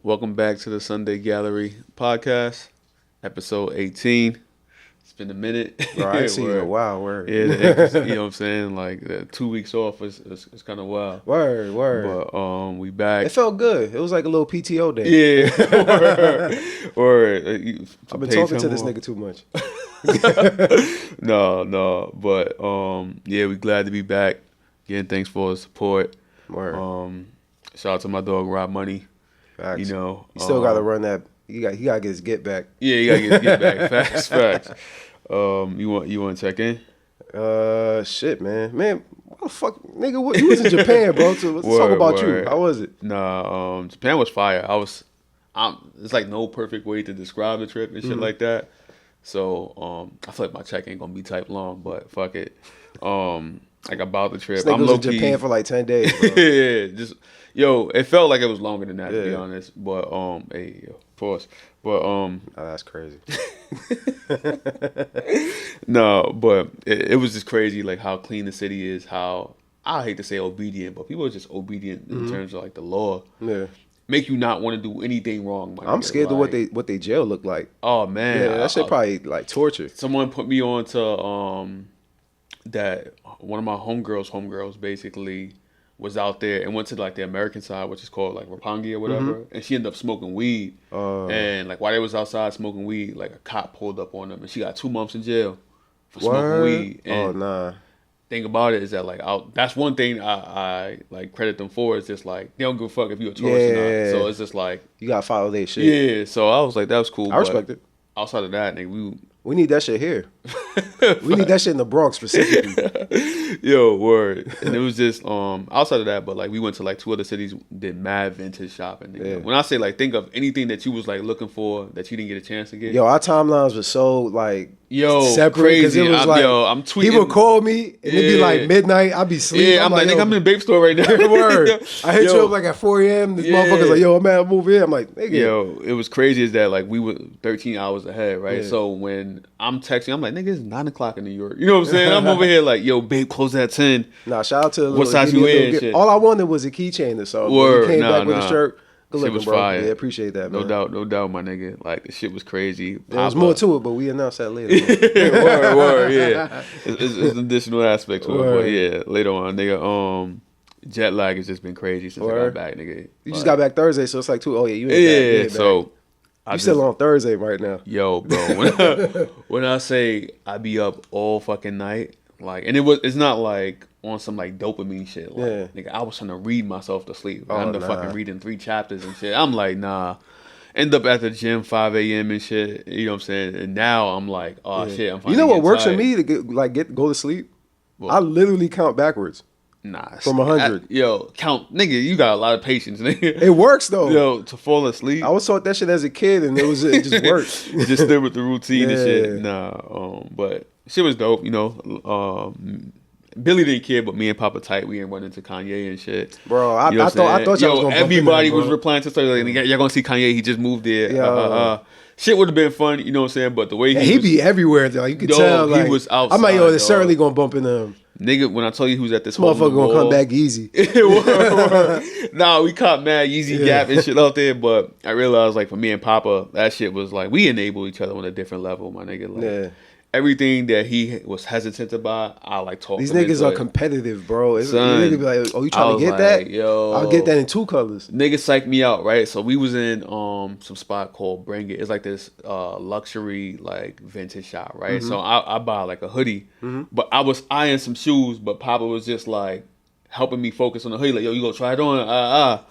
Welcome back to the Sunday Gallery podcast, episode 18. It's been a minute. Bro, I ain't seen you in a while. Word. Yeah, you know what I'm saying? Like 2 weeks off is kind of wild. Word. But we back. It felt good. It was like a little PTO day. Yeah. Word. I've been talking to this nigga too much. No. But yeah, we glad to be back. Again, thanks for the support. Word. Shout out to my dog Rob Money. Facts. You know, he still got to run that. He got to get his get back. Yeah, you gotta get back. Facts. You want to check in? Shit, man. What the fuck, nigga? What, you was in Japan, bro. So let's talk about you. How was it? Nah, Japan was fire. It's like no perfect way to describe the trip and shit like that. So I feel like my check ain't gonna be type long, but fuck it. Like about the trip, This nigga was in Japan for like 10 days. Bro. Yeah, it felt like it was longer than that to be honest. But hey, of course. But oh, that's crazy. No, but it was just crazy, like how clean the city is. How I hate to say obedient, but people are just obedient in terms of like the law. Yeah. Make you not want to do anything wrong. I'm scared of what they jail look like. Oh man, yeah, that shit probably like torture. Someone put me on to that one of my homegirls basically was out there and went to like the American side, which is called like Roppongi or whatever, and she ended up smoking weed. And like while they was outside smoking weed, like a cop pulled up on them, and she got 2 months in jail for smoking weed. And nah. Thing about it is that like that's one thing I like credit them for, is just like they don't give a fuck if you're a tourist or not. So it's just like you gotta follow their shit. Yeah. So I was like, that was cool. I respect it. Outside of that, nigga, we need that shit here. We need that shit in the Bronx specifically. Yo, word. And it was just outside of that, but like we went to like 2 other cities, did mad vintage shopping. Yeah. When I say like think of anything that you was like looking for that you didn't get a chance to get. Yo, our timelines were so like separate, crazy. It was I'm tweeting. He would call me and it'd be like midnight. I'd be sleeping. Yeah, I'm like, nigga, I'm in the babe store right now. Word. I hit you up like at 4 a.m. This motherfucker's like, yo, I'm at a movie. I'm like, nigga. Yo, it was crazy is that like we were 13 hours ahead, right? Yeah. So when I'm texting, I'm like, nigga, it's 9 o'clock in New York. You know what I'm saying? I'm over here like, yo, babe, close at 10. Nah, shout out to what size you in? Shit. All I wanted was a keychain or so. Word. He came back with a shirt. Good looking, was bro. Fire. Yeah, appreciate that, man. No doubt, my nigga. Like, the shit was crazy. There was more to it, but we announced that later. word, yeah. It's an additional aspect to it, but yeah, later on, nigga. Jet lag has just been crazy since I got back, nigga. You just got back Thursday, so it's like 2. Oh yeah, you ain't back. So you still on Thursday right now. Yo, bro. When I say I be up all fucking night, like, and it's not like on some like dopamine shit. Like, nigga, I was trying to read myself to sleep. I ended up fucking reading 3 chapters and shit. I'm like, nah. End up at the gym 5 a.m. and shit. You know what I'm saying? And now I'm like, oh shit, I'm. You know what works for me to go to sleep? What? I literally count backwards. Nah, from 100. Yo, count, nigga. You got a lot of patience, nigga. It works though. Yo, to fall asleep. I was taught that shit as a kid, and it just worked. Just stick with the routine and shit. Nah, but shit was dope. You know, Billy didn't care, but me and Papa tight. We ain't run into Kanye and shit. Bro, I thought y'all was gonna everybody was replying to stuff like, y'all gonna see Kanye. He just moved there. Shit would have been fun, you know what I'm saying? But the way he be everywhere, though. You could tell. Like, he was outside. I'm like, yo, they're certainly gonna bump into him. Nigga, when I tell you he was at this motherfucker gonna come back easy. Nah, we caught mad Yeezy Gap and shit out there, but I realized like for me and Papa, that shit was like we enable each other on a different level, my nigga. Like, everything that he was hesitant about, I like talk. These niggas are competitive, bro. Nigga be like, oh, you trying to get that? Yo, I'll get that in 2 colors. Nigga psyched me out, right? So we was in some spot called Bring It. It's like this luxury like vintage shop, right? So I buy like a hoodie, but I was eyeing some shoes, but Papa was just like helping me focus on the hoodie. Like, yo, you gonna try it on?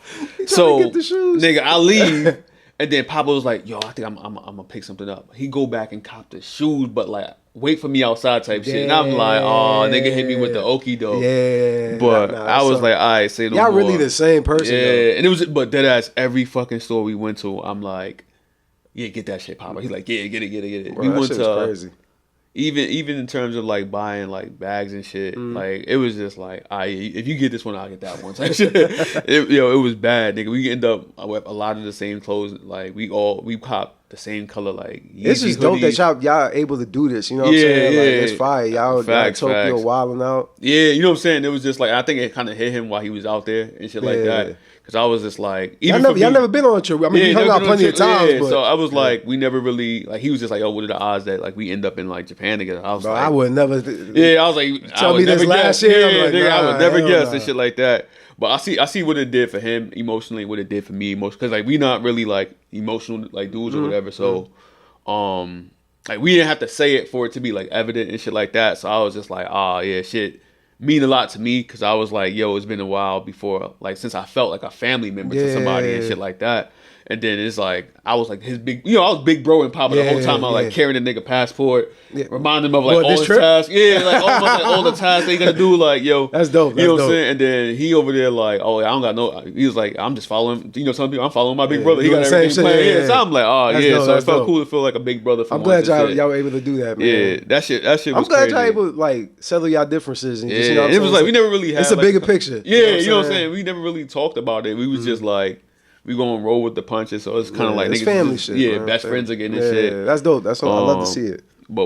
So get the shoes. Nigga, I leave. And then Papa was like, yo, I think I'm gonna pick something up. He go back and cop the shoes, but like wait for me outside type shit. And I'm like, oh, nigga hit me with the okie doke. Yeah. But I was like, all right, say no y'all more. Really the same person. Yeah. Though. And it was, but deadass, every fucking store we went to, I'm like, yeah, get that shit, Papa. He's like, yeah, get it. Bro, we went to crazy. Even in terms of like buying like bags and shit, like it was just like, if you get this one, I'll get that one type shit. It was bad, nigga. We end up with a lot of the same clothes. Like we cop the same color, like Yeezy it's just dope that y'all able to do this. You know what I'm saying? Like, it's fire. Y'all Tokyo wilding out. Yeah, you know what I'm saying? It was just like I think it kind of hit him while he was out there and shit like that. Cause I was just like, y'all never been on a trip. I mean, we hung out plenty of times. Yeah, but, so I was like, we never really like. He was just like, oh, what are the odds that like we end up in like Japan together? I was bro, like, I would never. Yeah, I was like, tell me this last year. Yeah, like, nigga, I would never guess nah. and shit like that. But I see what it did for him emotionally, what it did for me emotionally. Cause like we not really like emotional like dudes or whatever. So, like we didn't have to say it for it to be like evident and shit like that. So I was just like, oh yeah, shit mean a lot to me because I was like, yo, it's been a while before like since I felt like a family member to somebody and shit like that. And then it's like I was like his big, I was big bro and Papa the whole time. I was like carrying the nigga passport, remind him of like all his tasks. Yeah, like almost like all the tasks they gotta do. Like yo, that's dope. You know what I'm saying? And then he over there like, oh, I don't got no. He was like, I'm just following. You know, some people I'm following my big brother. He got everything planned. Yeah, so I'm like, oh that's dope, so it felt cool to feel like a big brother. I'm glad y'all were able to do that, man. Yeah, that shit. I'm glad y'all able to like settle y'all differences and just, it was like we never really had. It's a bigger picture. Yeah, you know what I'm saying? We never really talked about it. We was just like. We gonna roll with the punches, so it's kind of like it's family shit. Yeah, best friends again and shit. Yeah, that's dope. That's all. I love to see it. But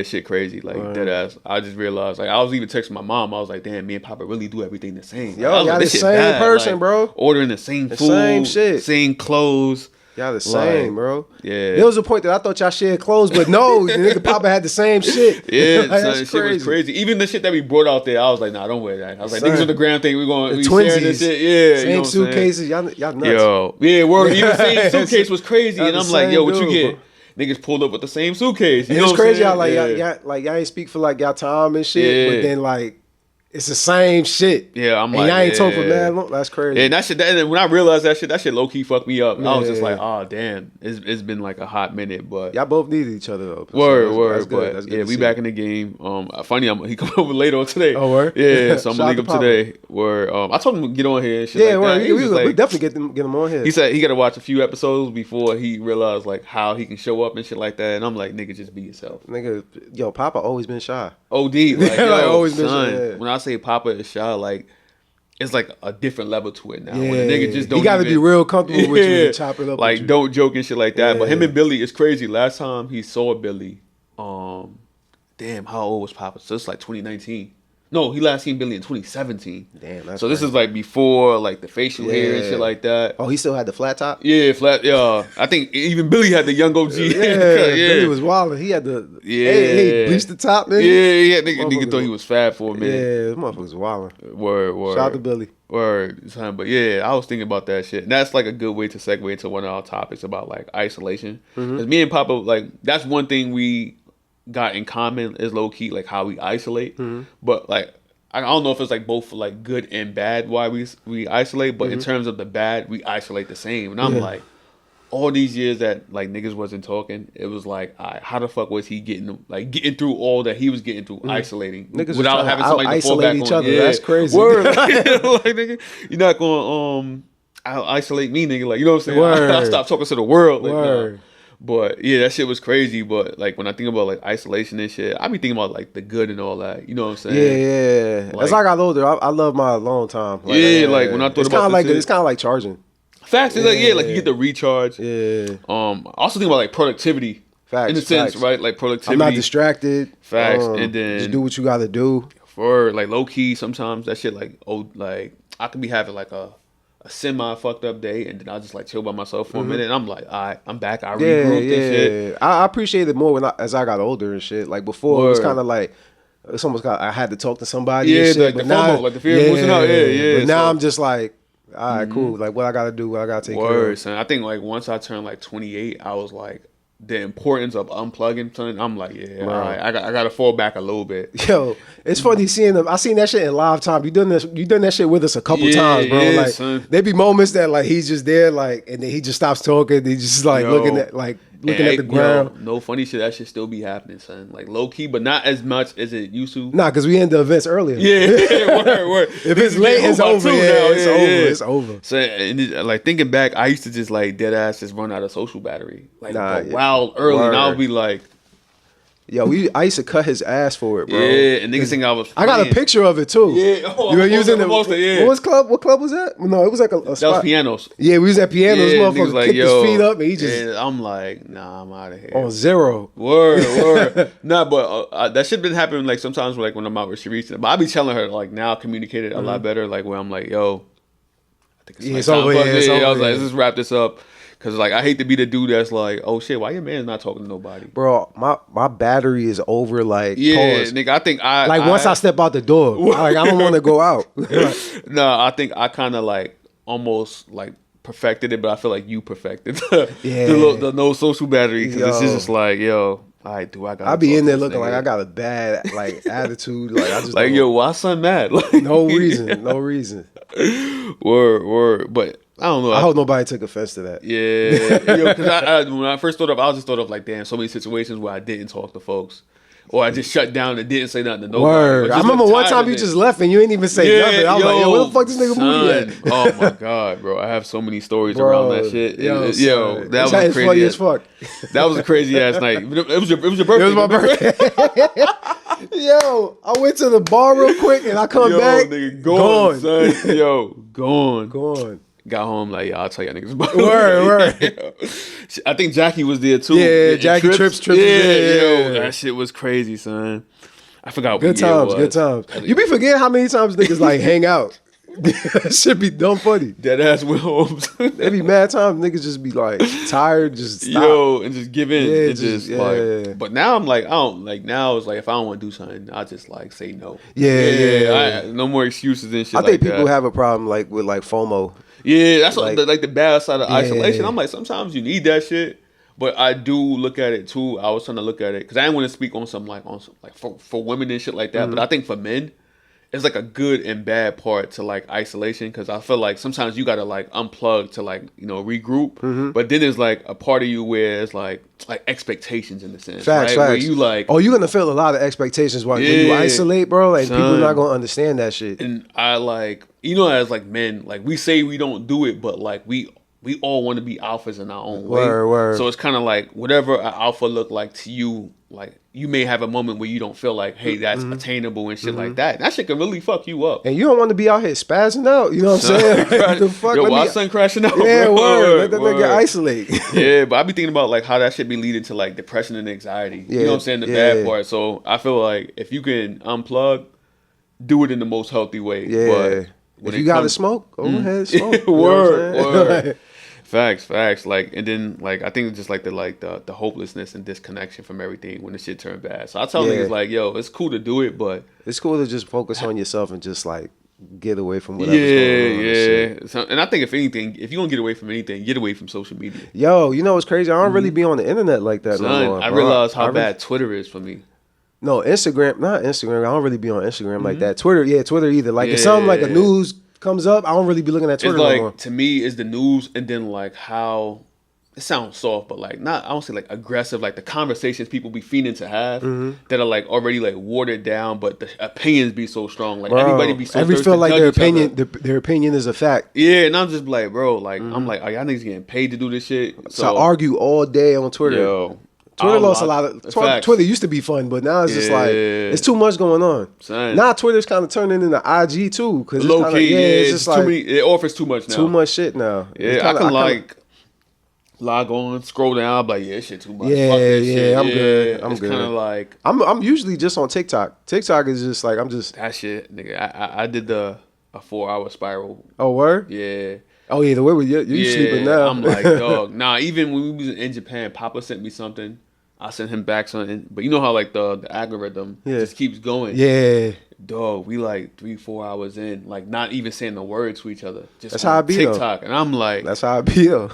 shit crazy, like dead ass. I just realized, like I was even texting my mom. I was like, damn, me and Papa really do everything the same. Yo, y'all the same person, like, bro. Ordering the same food, same shit, same clothes. Y'all the same, bro. Yeah. There was a point that I thought y'all shared clothes, but no, the nigga Papa had the same shit. Yeah, like, that shit was crazy. Even the shit that we brought out there, I was like, nah, don't wear that. I was like, niggas on the ground thing, we sharing this shit. Yeah, same, you know suitcases, y'all nuts. Yo, yeah, word. Even same suitcase was crazy, and I'm like, yo, what you get? Niggas pulled up with the same suitcase. You know it's what crazy, I'm y'all y'all ain't speak for like y'all time and shit, but then like. It's the same shit. Yeah, I'm and like, y'all ain't talking for mad long. That's crazy. Yeah, and when I realized that shit low key fucked me up. I was just like, oh damn, it's been like a hot minute, but y'all both needed each other though. Word. That's good we back in the game. Funny, he come over later on today. Oh word. Yeah, so I'm gonna link him today. Word. I told him to get on here and shit. Yeah, like that. We definitely get him on here. He said he got to watch a few episodes before he realized like how he can show up and shit like that. And I'm like, nigga, just be yourself. Nigga, yo, Papa always been shy. OD, like, yo, always been son. shy. When I say Papa is shy. Like it's like a different level to it now. Yeah, when a nigga just don't. You got to be real comfortable with you and chop it up. Like don't joke and shit like that. But him and Billy, it's crazy. Last time he saw Billy, damn, how old was Papa? So it's like 2019. No, he last seen Billy in 2017. Damn, that's so this is like before like the facial hair and shit like that. Oh, he still had the flat top? Yeah, flat. Yeah, I think even Billy had the young OG. Billy was wilding. He had the hey, bleached the top. Nigga. Yeah. Nigga thought he was fat for a minute. Yeah, this motherfucker's wilding. Word. Shout out to Billy. Word, son. But yeah, I was thinking about that shit. And that's like a good way to segue into one of our topics about like isolation. Because me and Papa, like that's one thing we got in common is low key like how we isolate, but like I don't know if it's like both like good and bad why we isolate, but in terms of the bad we isolate the same. And I'm like, all these years that like niggas wasn't talking, it was like, how the fuck was he getting through all that he was getting through isolating niggas without having somebody to fall back each on? Other. That's crazy. Word, like nigga, you're not going isolate me, nigga. Like you know what I'm saying? I stop talking to the world. Like, nah. But yeah, that shit was crazy. But like when I think about like isolation and shit, I be thinking about like the good and all that. You know what I'm saying? Yeah. As I got older, I love my alone time. Like, like when I thought about it's kind of like charging. Facts. It's like you get the recharge. Yeah. I also think about like productivity. Facts. In a sense, right? Like productivity. I'm not distracted. Facts. And then just do what you got to do. For like low key, sometimes that shit like I could be having like a semi fucked up day, and then I just like chill by myself for a minute, and I'm like, all right, I'm back. I regrouped and shit. I appreciate it more as I got older and shit. Like before, it was kind of like it's almost I had to talk to somebody. Yeah, and shit, like but the now, FOMO, like the fear of losing out. Yeah. But now I'm just like, all right, cool. Like what I gotta do, what I gotta take care of. Son. I think like once I turned like 28, I was like, the importance of unplugging something. I'm like, all right, I got to fall back a little bit. Yo, it's funny seeing them. I seen that shit in live time. You done that shit with us a couple times, bro. Like son. There be moments that like he's just there, like, and then he just stops talking. He just like looking at the ground. No funny shit. That shit still be happening, son. Like low key, but not as much as it used to. Nah, because we end the events earlier. Yeah, word. If it's late, it's over. It's over. So, and like thinking back, I used to just like dead ass just run out of social battery, like wild early, and I would be like, yo, I used to cut his ass for it, bro. Yeah, and niggas think I was playing. I got a picture of it too. Yeah, you were using the What club was that? No, it was like a spot. That was Pianos. Yeah, we was at Pianos. Motherfucker like, kicked his feet up, and he just. And I'm like, nah, I'm out of here. On zero. Word. Nah, but that shit been happening like sometimes like when I'm out with Sharice. But I be telling her like now I communicated a lot better. Like where I'm like, yo, think it's over. I was like, let's just wrap this up. Cause like I hate to be the dude that's like, oh shit, why your man's not talking to nobody, bro? My battery is over. Like, pause. Nigga, I think once I step out the door, like I don't want to go out. No, I think I kind of like almost like perfected it, but I feel like you perfected the no social battery because it's just like, yo, all right, dude, I be in there looking like I got a bad like attitude, like I just like, yo, why son mad? Like, no reason. Word, but. I don't know. I hope nobody took offense to that. Yeah, because when I first thought of, I just thought of like, damn, so many situations where I didn't talk to folks, or I just shut down and didn't say nothing to nobody. Word. I remember one time you just left and you ain't even say nothing. I was like, yo, where the fuck this nigga movie at? Oh my god, bro, I have so many stories around that shit. Yo, that was crazy. Funny as fuck. That was a crazy ass night. It was your birthday. It was my birthday. Yo, I went to the bar real quick and I come back. Nigga, gone, son. Yo, gone. Got home like, yeah, I'll tell y'all niggas about Word. I think Jackie was there too. Yeah, Jackie Trips. Yo, that shit was crazy, son. I forgot. Good times. You be forgetting how many times niggas like hang out. Should be dumb funny. Dead ass Will Holmes. They be mad times niggas just be like tired, just stop. And just give in. Like, but now I'm like, I don't like now it's like if I don't want to do something, I just like say no. No more excuses and shit. I think people have a problem like with like FOMO. Yeah, that's like the bad side of isolation. I'm like, sometimes you need that shit, but I do look at it too. I was trying to look at it because I didn't want to speak on some for women and shit like that. But I think for men, it's like a good and bad part to like isolation because I feel like sometimes you gotta like unplug to like regroup. But then there's like a part of you where it's like expectations in the sense. Facts. Where you like, you're gonna feel a lot of expectations when you isolate, bro. Like people not gonna understand that shit. And I like. As like men, like we say we don't do it, but like we all want to be alphas in our own way. Word. So it's kind of like whatever an alpha look like to you, like you may have a moment where you don't feel like, hey, that's attainable and shit like that. That shit can really fuck you up. And you don't want to be out here spazzing out. You know what I'm saying? The fuck? Yo, why son crashing out? Yeah, word. Let that nigga isolate. Yeah, but I be thinking about like how that shit be leading to like depression and anxiety. You know what I'm saying? The bad part. So I feel like if you can unplug, do it in the most healthy way. Yeah. But if you gotta smoke, go ahead, smoke. Word. Facts. Like, and then like I think it's just like the hopelessness and disconnection from everything when the shit turned bad. So I tell niggas like, yo, it's cool to do it, but it's cool to just focus on yourself and just like get away from whatever's going on. Yeah. So, and I think if anything, if you gonna get away from anything, get away from social media. Yo, you know what's crazy? I don't really be on the internet like that no more. I realize how bad Twitter is for me. No, Instagram, not Instagram. I don't really be on Instagram like that. Twitter either. Like if something like a news comes up, I don't really be looking at Twitter no more. To me, is the news and then like how it sounds soft, but like not I don't say like aggressive, like the conversations people be feeling to have that are like already like watered down, but the opinions be so strong. Like everybody be so thirsty feel like their opinion is a fact. Yeah, and I'm just like, bro, like I'm like, are y'all niggas getting paid to do this shit? So I argue all day on Twitter. Yo. Twitter lost a lot of Twitter used to be fun, but now it's just like it's too much going on. Son. Now Twitter's kind of turning into IG too, because low key, it's just like it offers too much now. Too much shit now. Yeah, I can log on, scroll down, I'm like, yeah, this shit too much. Yeah, fuck this shit. I'm good. I'm it's good. Kind of like I'm usually just on TikTok. TikTok is just like that shit, nigga. I did a 4-hour spiral. Oh, word? Yeah. Oh yeah, the way you sleeping now. I'm like, dog. Nah, even when we was in Japan, Papa sent me something. I sent him back something, but you know how like the algorithm just keeps going. Yeah, dog. We like 3-4 hours in, like not even saying the word to each other. Just that's how I be TikTok, and I'm like, that's how I be though.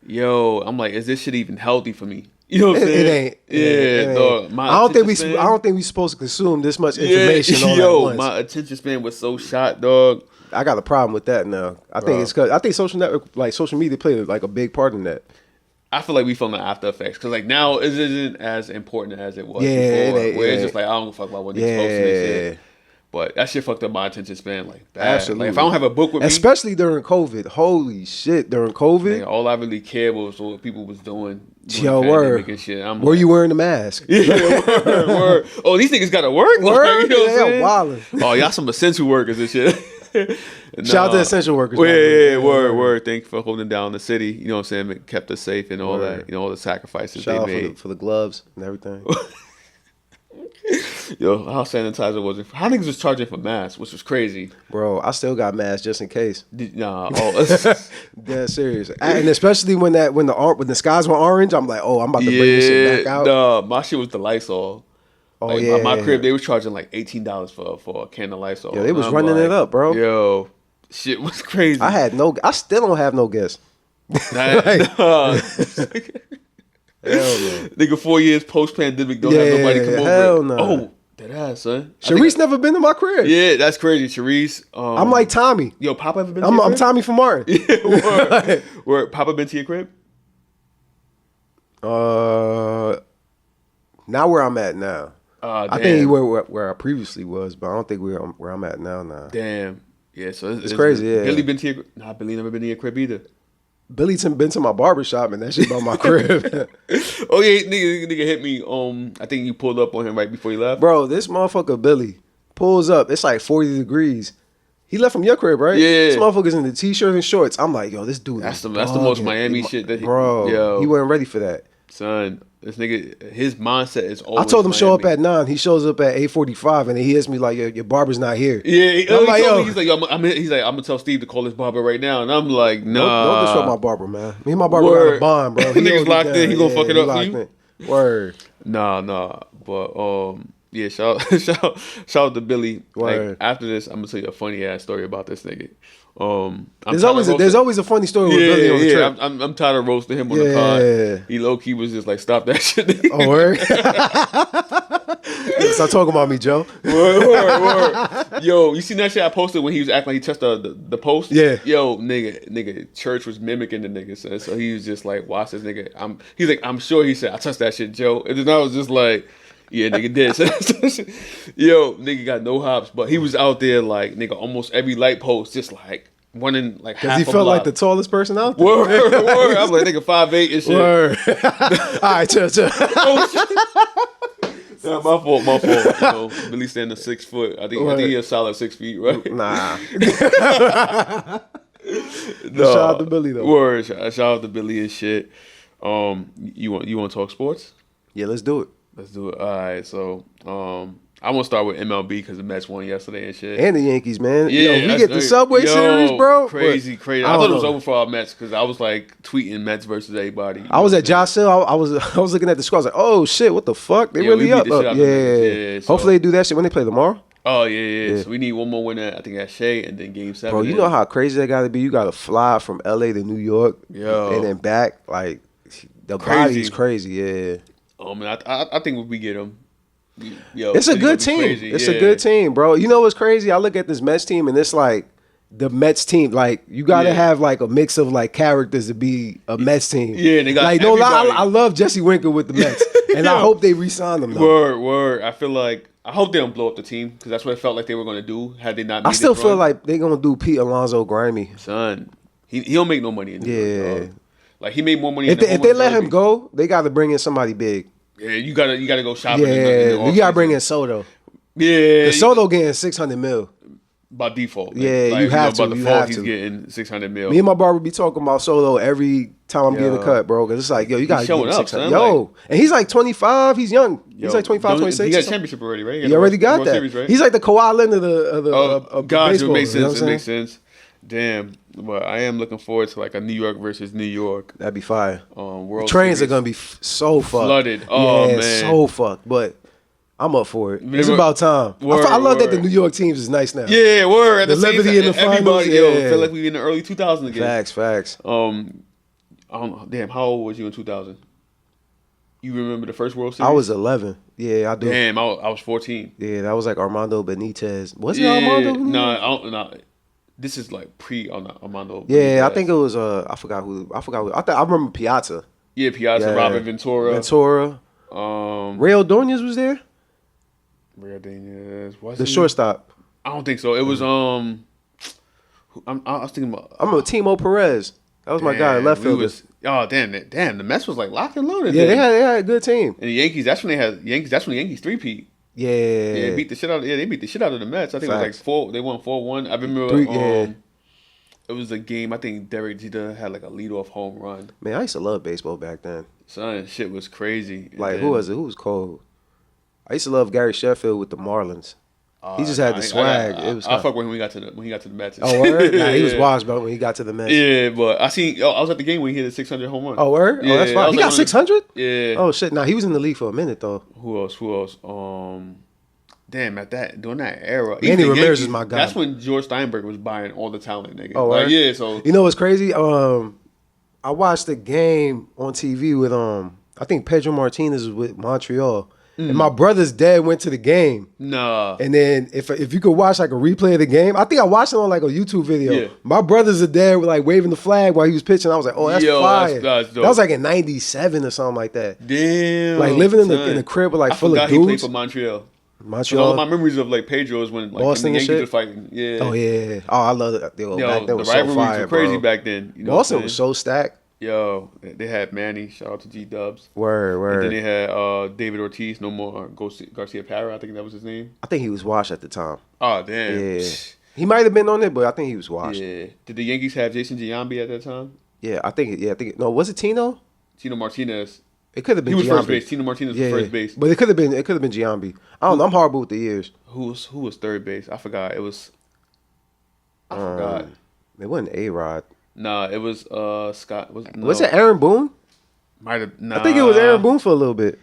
Yo, I'm like, is this shit even healthy for me? You know what I'm saying? It ain't. Yeah, dog. I don't think we supposed to consume this much information all at once. My attention span was so shot, dog. I got a problem with that now. I think it's because I think social media played like a big part in that. I feel like we feel the after effects because like now it isn't as important as it was before. Where it's just like I don't fuck about what niggas posting and shit. But that shit fucked up my attention span like bad. Absolutely. Like if I don't have a book with me, especially during COVID. Holy shit, during COVID, all I really cared was what people was doing. Yo, word. And shit. Were you wearing the mask? Yeah, word. Oh, these niggas gotta work. Word, like, you know wildin'. Oh, y'all some essential workers and shit. Shout out to essential workers. Word. Thank you for holding down the city. You know what I'm saying? It kept us safe and all that. You know, all the sacrifices Shout they out made. for the gloves and everything. Yo, how sanitizer was it? How niggas was charging for masks, which was crazy. Bro, I still got masks just in case. Nah, Dead serious. And especially when the skies were orange, I'm like, oh, I'm about to bring this shit back out. Nah, my shit was the Lysol. Oh Like, yeah. my crib, they was charging like $18 for a can of Lysol. Yeah, they was And I'm running like, it up, bro. Yo, shit was crazy. I still don't have no guess. Nah. Hell no. Nigga, 4 years post pandemic, don't have nobody come over. Hell no. Oh, that ass, son. Sharice never been to my crib. Yeah, that's crazy, Sharice. I'm like Tommy. Yo, Papa ever been to your I'm crib? Tommy from Martin. Yeah, word. Papa been to your crib? Not where I'm at now. I Damn. think he where I previously was, but I don't think where I'm at now. Damn. Yeah, so it's crazy, yeah. Billy been to your crib? Nah, Billy never been to your crib either. Billy been to my barbershop and that shit by my crib. Oh yeah, nigga hit me. I think you pulled up on him right before he left. Bro, this motherfucker Billy pulls up. It's like 40 degrees. He left from your crib, right? Yeah. This motherfucker's in the t-shirt and shorts. I'm like, yo, this dude. That's the is most bugging. Miami shit that Bro, yo, he wasn't ready for that. son. This nigga, his mindset is always. I told him show up Miami. at 9. He shows up at 8:45, and he hits me like, your barber's not here. Yeah, I'm he like, told yo. me, he's like, yo, he's like, I'm gonna tell Steve to call his barber right now, and I'm like, nah, Don't disrupt my barber, man. Me and my barber Word. got a bond, bro. Niggas hold it locked in, down. he gonna fuck it he up for locked you? in. Word. nah, but yeah, shout out to Billy. Word. Like after this, I'm gonna tell you a funny ass story about this nigga. There's always a funny story with Billy on the trip. I'm tired of roasting him on the pod. He low key was just like, stop that shit. Oh, word. Stop talking about me, Joe. Word. Yo, you seen that shit I posted when he was acting like he touched the post? Yeah. Yo, nigga, church was mimicking the nigga, so he was just like, watch this nigga. He's like, I'm sure he said, I touched that shit, Joe. And then I was just like, yeah, nigga did. Yo, nigga got no hops, but he was out there like, nigga, almost every light post, just like running like half Because he a felt block. like the tallest person out there. Word. I'm like, nigga, 5'8" and shit. Word. All right, chill. Yeah, my fault. You know, Billy standing 6 foot. I think he's a solid 6 feet, right? Nah. No. Shout out to Billy, though. Word. Shout out to Billy and shit. You want to talk sports? Yeah, let's do it. Let's do it. All right. So, I want to start with MLB because the Mets won yesterday and shit. And the Yankees, man. Yeah, Yo, we get the Subway Series, bro. Crazy. But I thought it was over for our Mets because I was like tweeting Mets versus everybody. I was at Josh Hill. I was looking at the score. I was like, oh shit, what the fuck? They Yeah, really we up. beat the shit out the Mets. Yeah, so- Hopefully they do that shit when they play tomorrow. Oh yeah. So we need one more winner. I think that's Shea, and then Game 7. Bro, you know how crazy that got to be? You got to fly from LA to New York, Yo. and then back. Like the Crazy. body's crazy. Yeah, Man, I think if we get them, yo, it's a gonna good be team. crazy. It's Yeah. a good team, bro. You know what's crazy? I look at this Mets team, and it's like the Mets team. Like you got to Yeah. have like a mix of like characters to be a Mets team. Yeah, they got like no lie. everybody. I love Jesse Winker with the Mets, and I Yo. hope they re-sign him. Though. Word. I feel like I hope they don't blow up the team because that's what it felt like they were going to do had they not. I made still this feel run. like they're gonna do Pete Alonso grimy. son, he don't make no money in New York, Yeah. dog. Like he made more money. If in the they let him go, they got to bring in somebody big. Yeah, you gotta go shopping. in the Yeah, you gotta offseason. bring in Soto. Yeah, The Soto getting $600 million. by default. Yeah, like, you have by to, you default, have he's to. getting $600 million. Me and my barber be talking about Soto every time I'm getting a Yo. cut, bro. Because it's like, yo, you gotta showing give him up, 600. son, Yo, like- and he's like 25. He's young. He's Yo, like 25, don't- 26. He got or a something. championship already, right? He already got World that. Series, right? He's like the Kawhi Leonard of Gotcha, baseball. it makes you know sense. what It I'm makes saying? sense. Damn, but I am looking forward to like a New York versus New York That'd be fire. World Trains Series. are gonna be so fucked. Flooded. Oh, yeah, man. so fucked. But I'm up for it. It's Word, about time. I love that the word. New York teams is nice now. Yeah, word. At The the same Liberty time, in the everybody, finals, yeah. feel like we in the early 2000s again. Facts. I don't know. Damn, how old was you in 2000? You remember the first World Series? I was 11. Yeah, I do. Damn, I was 14. Yeah, that was like Armando Benitez. Was it Armando Benitez? No. This is like pre Armando. Yeah, I Benitez. think it was I forgot who. I remember Piazza. Yeah, Piazza, Yeah. Robert Ventura. Ray Ordonez was there. Ray Ordonez. Was The he? shortstop. I don't think so. It was I was thinking about. I'm a Timo Perez. That was my guy, Damn, left we fielder. Damn, the Mets was like locked and loaded. Yeah, then. they had a good team. And the Yankees. That's when the Yankees three-peat. Yeah. Yeah, they beat the shit out. They beat the shit out of the Mets. I think it was like Facts. 4. They won 4-1. I remember. It was a game. I think Derek Jeter had like a leadoff home run. Man, I used to love baseball back then. Son, shit was crazy. And Like, then- who was it? Who was cold? I used to love Gary Sheffield with the Marlins. He just had the swag. It was. I fuck when he got to the Mets. Oh word! Nah, he was washed, bro. When he got to the Mets. Yeah, but I was at the game when he hit a 600 home run. Oh word! Yeah, oh, that's fine. He got 600. Yeah. Oh shit! Nah, he was in the league for a minute though. Who else? Damn, during that era, Andy Ramirez is my guy. That's when George Steinberg was buying all the talent, nigga. Oh, like, right? Yeah, so you know what's crazy? I watched the game on TV with I think Pedro Martinez was with Montreal, and my brother's dad went to the game. Nah. And then if you could watch like a replay of the game, I think I watched it on like a YouTube video. Yeah. My brother's dad was like waving the flag while he was pitching. I was like, oh, that's fire. That's dope. That was like in '97 or something like that. Damn. Like living in the crib with like full of dudes. He played for Montreal. All my memories of like Pedro is when like Boston the and Yankees shit? were fighting. Yeah. Oh yeah. Oh, I love it. Back then the was so rivalries fire, were crazy bro. back then. You know Boston was so stacked. Yo, they had Manny. Shout out to G Dubs. Word. And then they had David Ortiz. No more Garcia Parra. I think that was his name. I think he was washed at the time. Oh damn. Yeah. He might have been on it, but I think he was washed. Yeah. Did the Yankees have Jason Giambi at that time? Yeah, I think. No, was it Tino? Tino Martinez. It could have been. He was Giambi. first base. Tino Martinez was first base. But it could have been. Giambi. I don't know. I'm horrible with the years. Who was third base? I forgot. It was. I forgot. It wasn't A-Rod. Nah, it was Scott. Was it Aaron Boone? Might have. Nah, I think it was Aaron Boone for a little bit.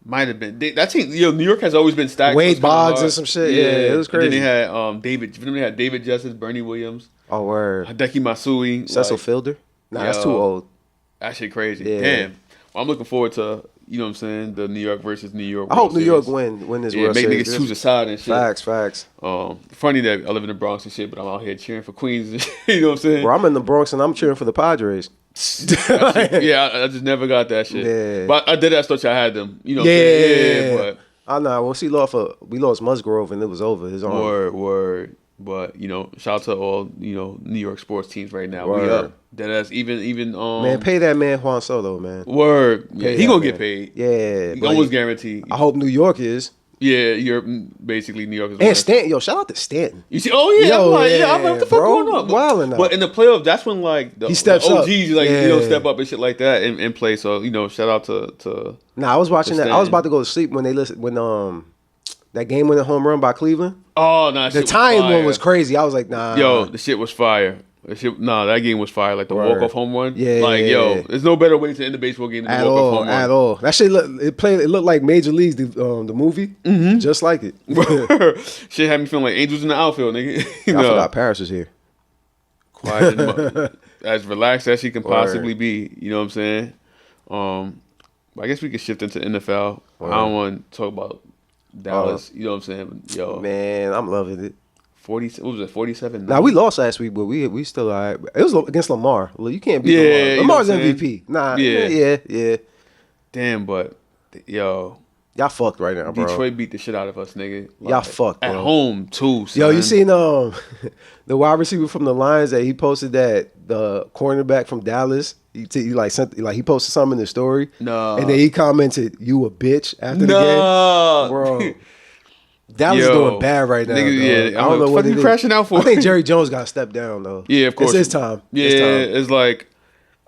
Might have been. That team, New York has always been stacked. Wade Boggs and some shit. Yeah, it was crazy. And then they had David. They had David Justice, Bernie Williams. Oh word. Hideki Matsui. Cecil Fielder. Nah, that's too old. That shit crazy. Yeah. Damn. Well, I'm looking forward to what I'm saying, the New York versus New York. I hope New York win this World Make Series. niggas choose a side and shit. Facts. Funny that I live in the Bronx and shit, but I'm out here cheering for Queens and shit. You know what I'm saying? Bro, I'm in the Bronx and I'm cheering for the Padres. I just never got that shit. Yeah. But I did that stuff. I had them. You know what I'm saying? Yeah, but I know. Once we lost Musgrove and it was over. His arm. Word. But shout out to all New York sports teams right now. We up. That's even man, pay that man Juan Soto, man. Word. Yeah, he gonna get paid. Yeah, he almost guaranteed. I hope New York is. Yeah, you're basically New York is. And Stanton, yo, shout out to Stanton. You see, I'm like, what the fuck going on? Wilding out. But in the playoffs, that's when like he steps the up. OGs step up and shit like that and play. So shout out to. Nah, I was watching that. I was about to go to sleep when that game winning home run by Cleveland. Oh no, the tying one was crazy. I was like, nah. Yo, the shit was fire. That game was fire. Like the walk-off home run. Yeah. Like, there's no better way to end the baseball game than the walk-off home run. At all. That shit it looked like Major Leagues, the movie. Mm-hmm. Just like it. Shit had me feeling like angels in the outfield, nigga. I forgot Paris was here. Quiet as relaxed as she can possibly be. You know what I'm saying? I guess we could shift into NFL. I don't want to talk about Dallas. You know what I'm saying? Yo. Man, I'm loving it. 40, what was it, 47? Nah, we lost last week, but we still all right. It was against Lamar. You can't beat Lamar. Lamar's MVP. Nah, yeah. Damn, but, yo. Y'all fucked right now, bro. Detroit beat the shit out of us, nigga. Y'all fucked, bro. At home, too, son. Yo, you seen the wide receiver from the Lions that he posted that the cornerback from Dallas, he posted something in the story? No. And then he commented, "You a bitch," after the game. Bro. Dallas is doing bad right now. Nigga, I don't know what he's crashing out for. I think Jerry Jones got to step down though. Yeah, of course. It's his time. Yeah, it's like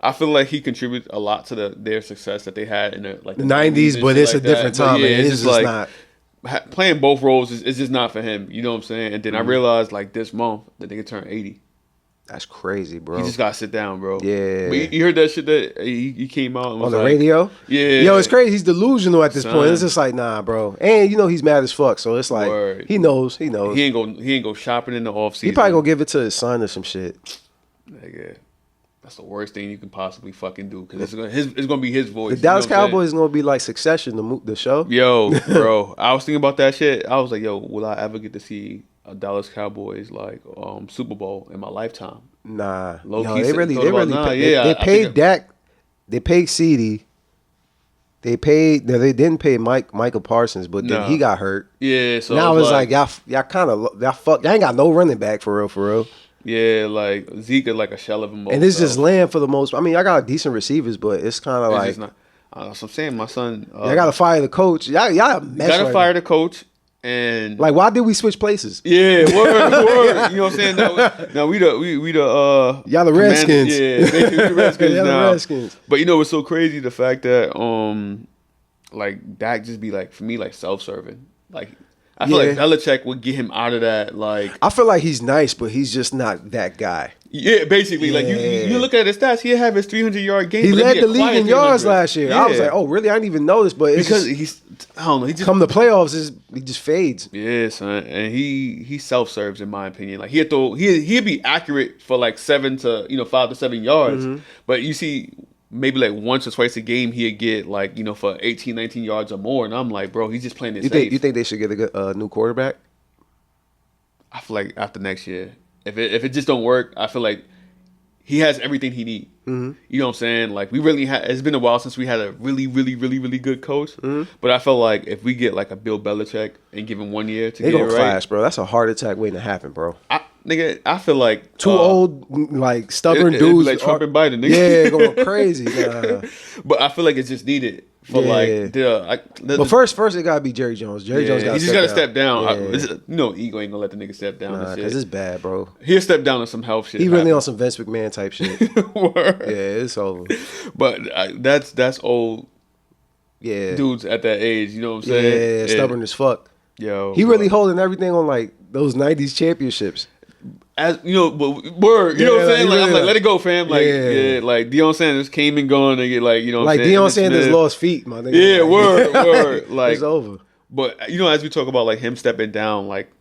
I feel like he contributes a lot to their success that they had in the 90s, but it's a different time. It's just like not playing both roles is just not for him. You know what I'm saying? And then I realized like this month that they could turn 80. That's crazy, bro. He just gotta sit down, bro. Yeah. But you heard that shit that he came out and was on the radio? Yeah. Yo, it's crazy. He's delusional at this point. It's just like, nah, bro. And he's mad as fuck. So it's like he knows. He ain't go shopping in the offseason. He probably gonna give it to his son or some shit. Nigga. That's the worst thing you can possibly fucking do because it's gonna be his voice. The Dallas Cowboys is gonna be like Succession, the show. Yo, bro, I was thinking about that shit. I was like, yo, will I ever get to see a Dallas Cowboys like Super Bowl in my lifetime? Nah, they paid Dak, they paid CeeDee, they didn't pay Michael Parsons, but then he got hurt. Yeah, so now it's like y'all ain't got no running back for real. Yeah, like Zeke is like a shell of him. And it's just land for the most. I mean, I got decent receivers, but it's kind of like. So I'm saying, my son. I gotta fire the coach. Y'all gotta fire the coach. And like, why did we switch places? Yeah, word. You know what I'm saying? Now we the y'all the Redskins. Yeah, basically the Redskins y'all now. The Redskins. But what's so crazy? The fact that like Dak just be like, for me, like self-serving. Like I feel like Belichick would get him out of that. Like I feel like he's nice, but he's just not that guy. Yeah, basically, like you look at his stats, he'd have his 300-yard game. He led the league in yards last year. Yeah. I was like, oh really? I didn't even know this, but it's because he's I don't know. He just come the playoffs, he just fades. Yeah, son, and he self-serves in my opinion. Like he'd be accurate for like 5 to 7 yards, but you see. Maybe like once or twice a game he'd get like, for 18, 19 yards or more. And I'm like, bro, he's just playing it safe. You think they should get a new quarterback? I feel like after next year. If it just don't work, I feel like he has everything he needs. Mm-hmm. You know what I'm saying? Like we really it's been a while since we had a really, really, really, really good coach. Mm-hmm. But I feel like if we get like a Bill Belichick and give him 1 year to get it right. They gonna clash, bro. That's a heart attack waiting to happen, bro. I feel like two old, like stubborn dudes, like Trump and Biden. Nigga. Yeah, going crazy. But I feel like it's just needed for but first it gotta be Jerry Jones. Jerry Jones got. He just gotta step down. Ego ain't gonna let the nigga step down. Because it's bad, bro. He'll step down on some health shit. He really on some Vince McMahon type shit. Yeah, it's over. But that's old. Yeah, dudes at that age. You know what I'm saying? Yeah, stubborn as fuck. Yo, he really holding everything on like those '90s championships. As but word, you know what I'm saying? Like I'm like, let it go, fam. Like like Deion Sanders came and gone and get like like Deion Sanders lost feet, my nigga. Yeah, word. Like it's over. But as we talk about like him stepping down, like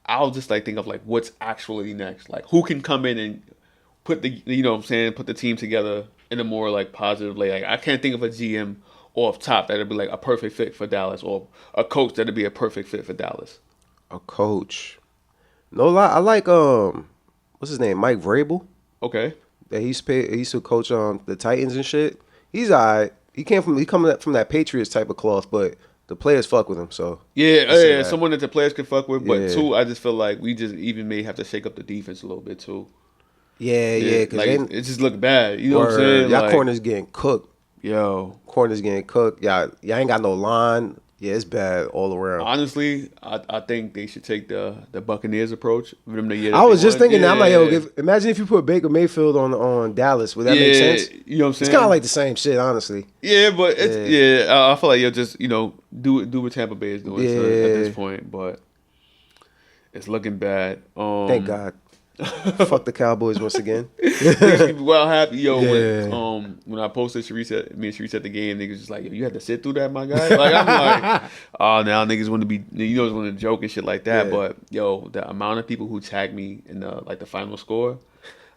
I'll just like think of like what's actually next. Like who can come in and put the put the team together in a more like positive way. Like I can't think of a GM off top that'd be like a perfect fit for Dallas, or a coach that'd be a perfect fit for Dallas. A coach. No lie, I like what's his name, Mike Vrabel. Okay. That he used to coach the Titans and shit. He's alright. He coming from that Patriots type of cloth, but the players fuck with him. So someone that the players can fuck with. But two, I just feel like we just even may have to shake up the defense a little bit too. Yeah, because like, it just looked bad. You know what I'm saying? Y'all corners getting cooked. Corners getting cooked. Y'all ain't got no line. Yeah, it's bad all around. Honestly, I think they should take the Buccaneers approach. I was just thinking that. I'm like, imagine if you put Baker Mayfield on Dallas. Would that make sense? You know what I'm saying? It's kind of like the same shit, honestly. Yeah, but I feel like you'll just do what Tampa Bay is doing at this point. But it's looking bad. Thank God. Fuck the Cowboys once again. Well happy, when I posted me and Sharice at the game, niggas just like, yo, you had to sit through that, my guy. Like I'm like, oh, now niggas want to be, want to joke and shit like that. Yeah. But the amount of people who tag me in the final score,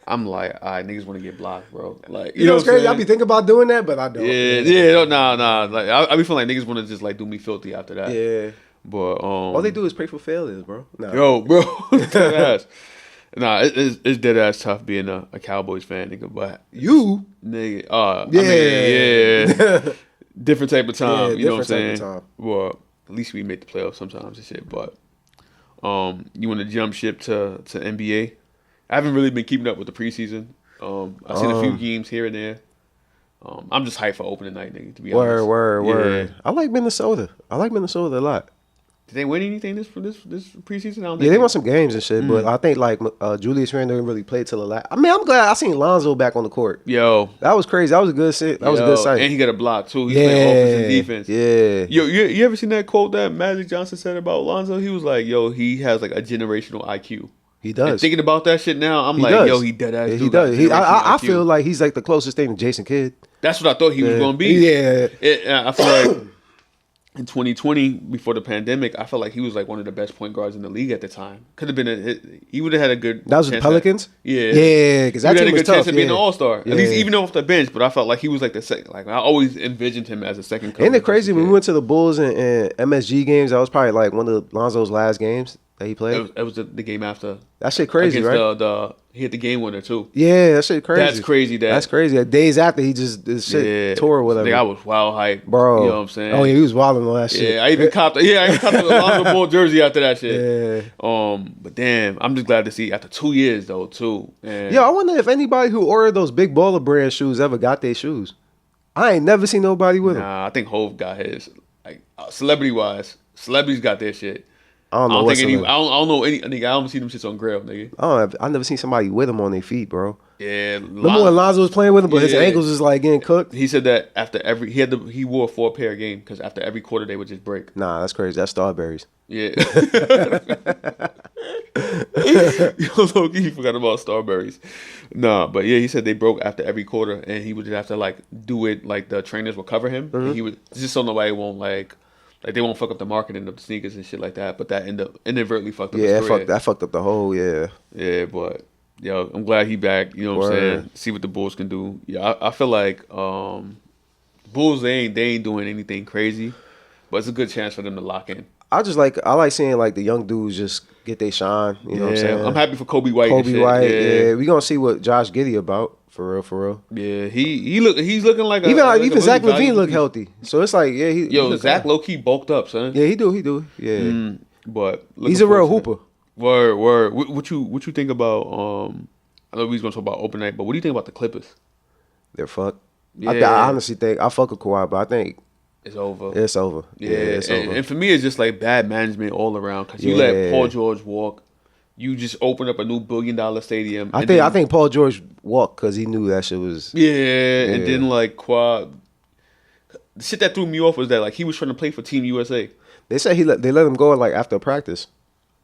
I'm like, all right, niggas want to get blocked, bro. Like you know what's crazy? I be thinking about doing that, but I don't. Nah. Like I be feeling like niggas want to just like do me filthy after that. Yeah. But all they do is pray for failures, bro. Nah. Yo, bro. Ass. Nah, it's dead ass tough being a Cowboys fan, nigga. But you, nigga, I mean, different type of time. You know what I'm saying? Well, at least we make the playoffs sometimes and shit. But you want to jump ship to NBA? I haven't really been keeping up with the preseason. I've seen a few games here and there. I'm just hyped for opening night, nigga. To be honest. Word. I like Minnesota. A lot. Did they win anything this preseason? I don't think they won some games and shit, but I think like Julius Randle didn't really play till the last. I mean, I'm glad I seen Lonzo back on the court. Yo, that was crazy. That was a good sit. That was a good sight. And he got a block too. He's playing offense and defense. Yeah. Yo, you ever seen that quote that Magic Johnson said about Lonzo? He was like, "Yo, he has like a generational IQ." He does. And thinking about that shit now, I'm like, yo, he dead ass. Yeah, he does. I feel like he's like the closest thing to Jason Kidd. That's what I thought he was gonna be. Yeah. I feel like. In 2020, before the pandemic, I felt like he was like one of the best point guards in the league at the time. Could have been he would have had a good. That was the Pelicans. Yeah, because that team was tough. He had a good chance of being an all-star. At least even off the bench. But I felt like he was like the second. Like I always envisioned him as a second. Ain't it crazy when we went to the Bulls and MSG games? That was probably like one of Lonzo's last games that he played. It was the game after. That shit crazy, right? He hit the game winner too. Yeah, that shit crazy. That's crazy. That's crazy. Days after he just tore or whatever. I was wild hype, bro. You know what I'm saying? Oh yeah, he was wilding on that shit. Yeah, I even copped the Lonzo Ball jersey after that shit. Yeah. But damn, I'm just glad to see after 2 years though too. And I wonder if anybody who ordered those big baller brand shoes ever got their shoes. I ain't never seen nobody with them. Nah, I think Hov got his. Like celebrity wise, celebrities got their shit. I don't know. I don't know any. Nigga, I don't see them shits on Grail, nigga. I never seen somebody with him on their feet, bro. Yeah, remember when Lonzo was playing with him, but his ankles was like getting cooked. He said that after every he wore a 4-pair game because after every quarter they would just break. Nah, that's crazy. That's Starberries. Yeah. Yo, low-key, he forgot about Starberries. Nah, but yeah, he said they broke after every quarter, and he would just have to like do it like the trainers would cover him. And he would just so nobody won't like they won't fuck up the marketing of the sneakers and shit like that. But that inadvertently fucked up. Yeah, that fucked up the whole. Yeah, but. Yo, I'm glad he back. You know what I'm saying? See what the Bulls can do. Yeah, I feel like Bulls they ain't doing anything crazy, but it's a good chance for them to lock in. I like seeing like the young dudes just get their shine. You know what I'm saying? I'm happy for Kobe White. Yeah. We gonna see what Josh Giddey about for real. Yeah, he's looking like even Zach LaVine look healthy. So it's like he Zach low key bulked up, son. Yeah, he do. Yeah, but he's a real hooper. Word. What you think about? I know we was gonna talk about open night, but what do you think about the Clippers? They're fucked. Yeah. I honestly think I fuck with Kawhi, but I think it's over. It's over. Yeah, it's over. And for me, it's just like bad management all around. Because you let Paul George walk, you just open up a new $1 billion stadium. I think Paul George walked because he knew that shit was. Yeah, and then like Kawhi. The shit that threw me off was that like he was trying to play for Team USA. They said they let him go like after practice.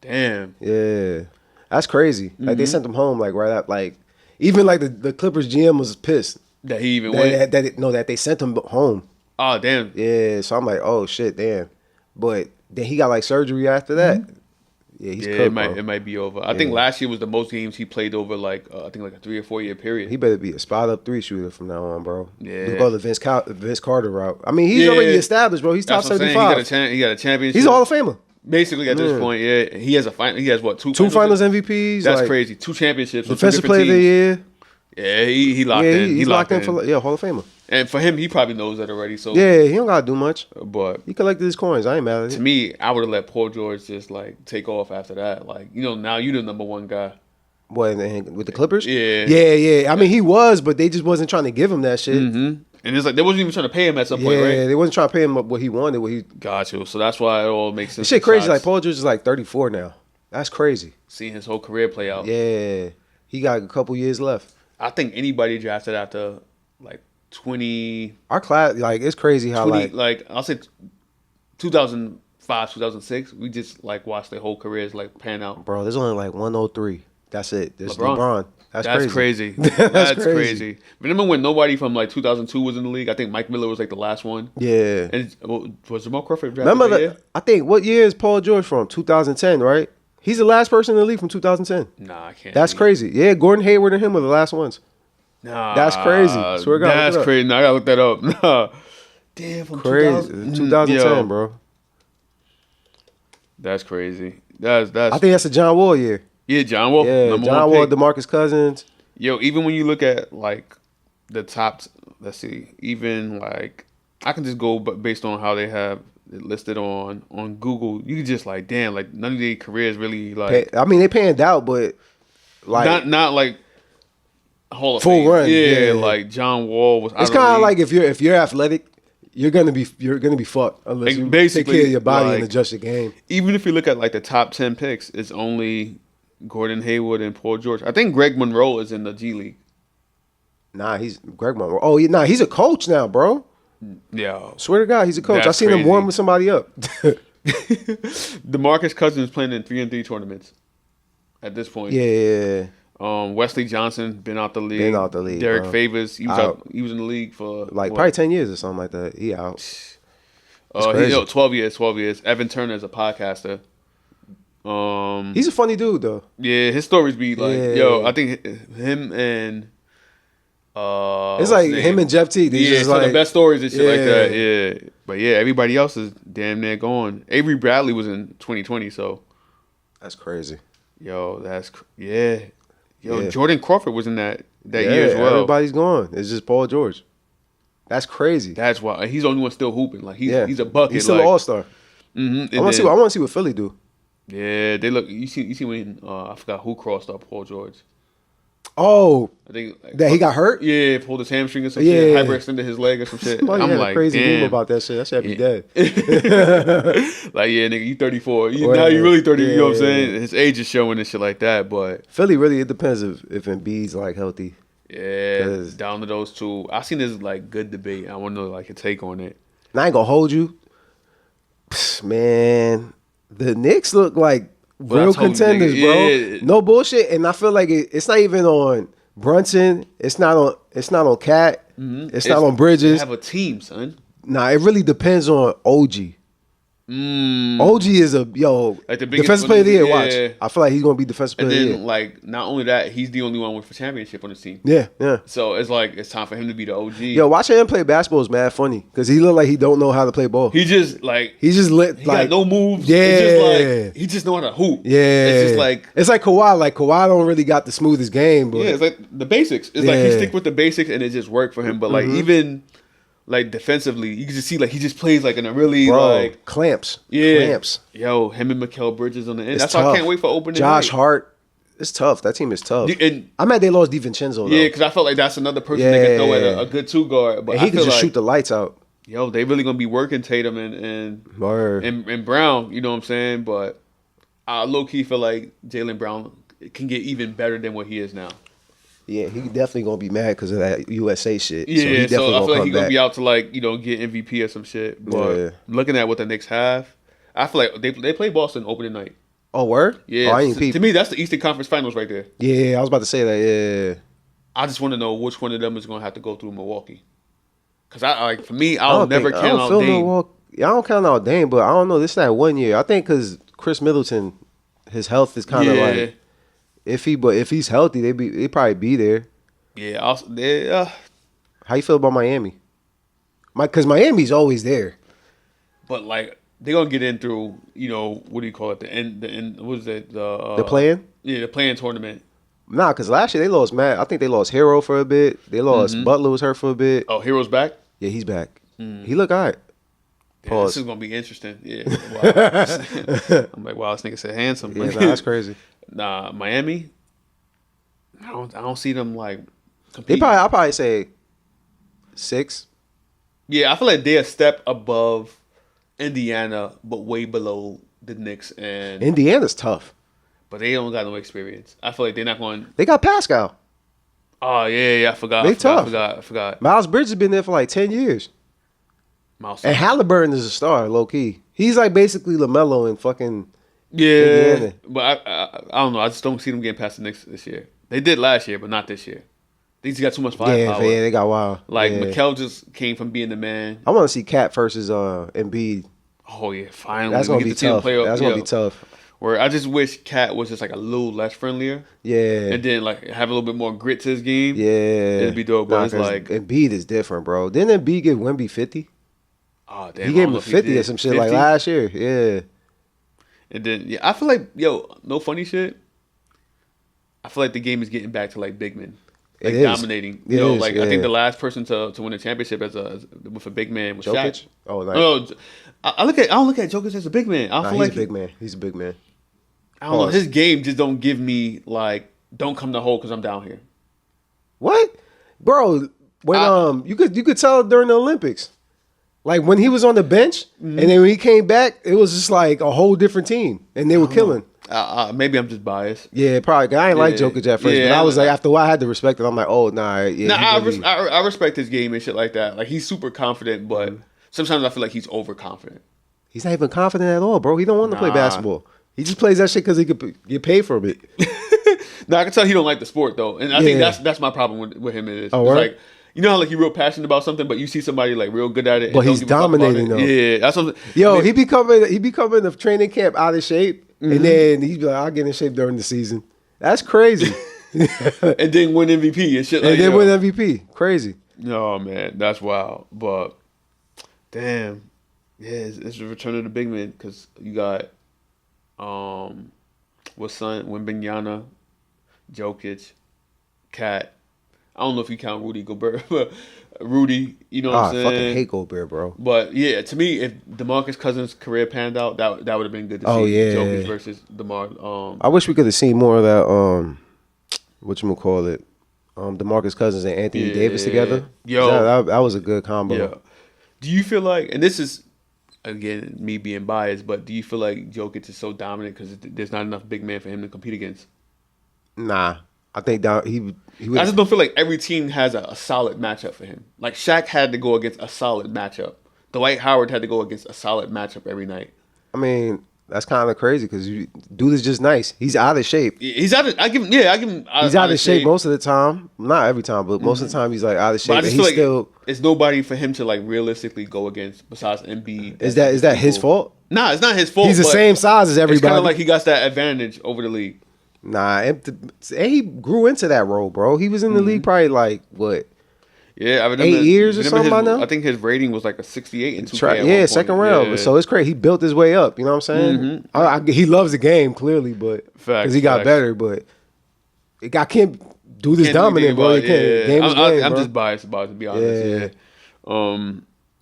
Damn. Yeah. That's crazy. Like they sent him home like right up like even like the Clippers GM was pissed. That he even went? That they sent him home. Oh, damn. Yeah, so I'm like, oh shit, damn. But then he got like surgery after that. Yeah, he's cooked, it might be over. I think last year was the most games he played over like I think like a 3 or 4 year period. He better be a spot up 3 shooter from now on, bro. Yeah. He'll go the Vince Carter route. I mean, he's already established, bro. He's top 75. He got a championship. He's a Hall of Famer. Basically, at this point, yeah, he has what two finals MVPs? That's like, crazy. 2 championships. Defensive Player of the Year. Yeah, he locked in. He's locked in for Hall of Famer. And for him, he probably knows that already. So yeah, he don't gotta do much. But he collected his coins. I ain't mad at it. To me, I would have let Paul George just like take off after that. Like now you the number one guy. What with the Clippers? Yeah. I mean, he was, but they just wasn't trying to give him that shit. Mm-hmm. And it's like they wasn't even trying to pay him at some point, right? Yeah, they wasn't trying to pay him what he wanted. Got you. So that's why it all makes sense. This shit crazy. Like Paul George is like 34 now. That's crazy. Seeing his whole career play out. Yeah, he got a couple years left. I think anybody drafted after like 20. Our class, like it's crazy how 20, like I'll say 2005, 2006. We just like watched their whole careers like pan out. Bro, there's only like 103. That's it. There's LeBron. That's crazy. That's crazy. Remember when nobody from like 2002 was in the league? I think Mike Miller was like the last one. Yeah. And was Jamal Crawford drafted? Remember that? I think what year is Paul George from? 2010, right? He's the last person in the league from 2010. Nah, I can't. That's crazy. Yeah, Gordon Hayward and him were the last ones. Nah, that's crazy. Swear to God, that's crazy. Nah, I gotta look that up. Nah, damn, from crazy. 2010, bro. That's crazy. That's. I think that's a John Wall year. Yeah, John Wall. Yeah, John Wall, DeMarcus Cousins. Yo, even when you look at like the top, let's see, even like I can just go, but based on how they have it listed on Google, you just like, damn, like none of their careers really like. I mean, they panned out, but like not like Hall of full Fame. run. Yeah, like John Wall was. It's kind of like if you're athletic. You're gonna be fucked unless you take care of your body and adjust your game. Even if you look at like the top 10 picks, it's only Gordon Hayward and Paul George. I think Greg Monroe is in the G League. Nah, he's Greg Monroe. Oh, yeah, he's a coach now, bro. Yeah, swear to God, he's a coach. I seen him warm with somebody up. DeMarcus Cousins is playing in 3-on-3 tournaments at this point. Yeah. Wesley Johnson been out the league. Derek Favors, he was in the league for like probably 10 years or something like that. He out. 12 years. Evan Turner is a podcaster. He's a funny dude though. Yeah, his stories be like, I think him and it's like him and Jeff T. These just like the best stories and shit like that. Yeah, but everybody else is damn near gone. Avery Bradley was in 2020, so that's crazy. Jordan Crawford was in that year as well. Everybody's gone. It's just Paul George. That's crazy. That's why he's the only one still hooping. Like he's a bucket. He's still an all-star. Mm-hmm. I want to see what Philly do. Yeah, they look. You see when I forgot who crossed up Paul George. Oh, I think like, that he got hurt. Yeah, pulled his hamstring or some shit. Hyperextended his leg or some shit. I'm like, crazy meme about that shit. That should be dead. Like, yeah, nigga, you 34. Now you really 30. You know what I'm saying? His age is showing and shit like that. But Philly, really, it depends if Embiid's like healthy. Yeah, down to those two. I seen this like good debate. I want to know like your take on it. And I ain't gonna hold you, man. The Knicks look like real contenders, bro. Yeah. No bullshit. And I feel like it's not even on Brunson. It's not on Cat. Mm-hmm. It's not on Bridges. They have a team, son. Nah, it really depends on OG. OG is a like the defensive player of the year. Watch, I feel like he's gonna be defensive player of the year. Like not only that, he's the only one with a championship on his team. Yeah. So it's like it's time for him to be the OG. Yo, watching him play basketball is mad funny because he look like he don't know how to play ball. He just lit. He like got no moves. Yeah, it's just like he just know how to hoop. Yeah, it's just like Kawhi. Like Kawhi don't really got the smoothest game, but it's like the basics. It's like he stick with the basics and it just worked for him. But like even. Like defensively, you can just see like he just plays like in a really like clamps. Yo, him and Mikal Bridges on the end. That's why I can't wait for opening. Josh Hart, it's tough. That team is tough. And I'm mad they lost DiVincenzo though. Yeah, because I felt like that's another person that can throw at a good 2 guard. But he could just shoot the lights out. Yo, they really gonna be working Tatum and Brown. You know what I'm saying? But I low key feel like Jaylen Brown can get even better than what he is now. Yeah, he definitely gonna be mad because of that USA shit. Yeah, so I feel like he's gonna be out to like get MVP or some shit. But looking at what the Knicks have, I feel like they play Boston opening night. Oh, word? Yeah. To me, that's the Eastern Conference Finals right there. Yeah, I was about to say that. Yeah. I just want to know which one of them is gonna have to go through Milwaukee. Because for me, I'll never count out Dame. I don't count out Dame, but I don't know. This is that 1 year. I think because Chris Middleton, his health is kind of like. But if he's healthy, they probably be there. Yeah, How you feel about Miami? Because Miami's always there. But like they're gonna get in through what do you call it? The end. What is it? The play-in? Yeah, the play-in tournament. Nah, because last year they lost Matt. I think they lost Hero for a bit. They lost Butler was hurt for a bit. Oh, Hero's back? Yeah, he's back. He look all right. Yeah, this is gonna be interesting. Yeah, wow. I'm like, wow, this nigga said handsome. Yeah, that's crazy. Nah, Miami. I don't see them like competing. I'll probably say 6. Yeah, I feel like they're a step above Indiana, but way below the Knicks. And Indiana's tough, but they don't got no experience. I feel like they're not going. They got Pascal. Oh yeah, I forgot. They tough. I forgot. Miles Bridges has been there for like 10 years. And Halliburton is a star, low key. He's like basically LaMelo in fucking. Yeah, Indiana. But I don't know. I just don't see them getting past the Knicks this year. They did last year, but not this year. They just got too much firepower. Yeah, they got wild. Like Mikal just came from being the man. I want to see Cat versus Embiid. Oh yeah, finally. That's gonna be tough. That's gonna be tough. Where I just wish Cat was just like a little less friendlier. Yeah. And then like have a little bit more grit to his game. Yeah. It'd be dope. But it's like Embiid is different, bro. Didn't Embiid give Wemby 50? Oh damn. He gave him 50 or some shit 50? Like last year. Yeah. And then I feel like no funny shit. I feel like the game is getting back to like big men, like dominating. I think the last person to win a championship with a big man was Jokic. Shaq. Oh, nice. I don't look at Jokic as a big man. I feel like he's a big man. He's a big man. I don't know. His game just don't give me like don't come to hole because I'm down here. What, bro? When you could tell during the Olympics. Like when he was on the bench, and then when he came back, it was just like a whole different team, and they were killing. Maybe I'm just biased. Yeah, probably. I ain't like Jokic at first, but I was like, after a while, I had to respect it. I'm like, oh, nah. Yeah, I respect his game and shit like that. Like he's super confident, but sometimes I feel like he's overconfident. He's not even confident at all, bro. He don't want to play basketball. He just plays that shit because he could get paid for it. No, I can tell he don't like the sport though, and I think that's my problem with him. Is it's like. You know how like you're real passionate about something, but you see somebody like real good at it, but he's dominating though. Yeah, that's something. Yo, he be coming the training camp out of shape, and then he'd be like, "I'll get in shape during the season." That's crazy. And then win MVP and shit. And then win MVP, crazy. No man, that's wild. But damn, yeah, it's the return of the big man because you got Wembanyama, Jokic, Cat. I don't know if you count Rudy Gobert, but Rudy, you know what I'm saying? I fucking hate Gobert, bro. But yeah, to me, if DeMarcus Cousins' career panned out, that would have been good to see. Yeah. Jokic versus DeMar. I wish we could have seen more of that whatchamacallit, DeMarcus Cousins and Anthony Yeah. Davis together. Yo. That was a good combo. Yeah. Do you feel like, and this is again me being biased, but do you feel like Jokic is so dominant because there's not enough big man for him to compete against? Nah, I think he I just don't feel like every team has a solid matchup for him. Like Shaq had to go against a solid matchup. Dwight Howard had to go against a solid matchup every night. I mean, that's kind of crazy because dude is just nice. He's out of shape. He's out of. I give him. Yeah, I give him. He's out of shape most of the time. Not every time, but most of the time he's like out of shape. But I And just he's feel like still. it's nobody for him to like realistically go against besides Embiid. Is that his fault? Nah, it's not his fault. He's the but same size as It's everybody. kind of like he got that advantage over the league. Nah, and he grew into that role, bro. He was in the league probably like what? Yeah, I remember 8 years or something by now? I think his rating was like a 68 in 2K. at one Yeah, point. second round. Yeah. So it's crazy. He built his way up. You know what I'm saying? He loves the game clearly, but Facts, because he got facts. better. But I can't do this Can't do dominant, anything bro. about He it, can't. yeah. Game is game, I'm bro. just biased about it, to be honest. Yeah.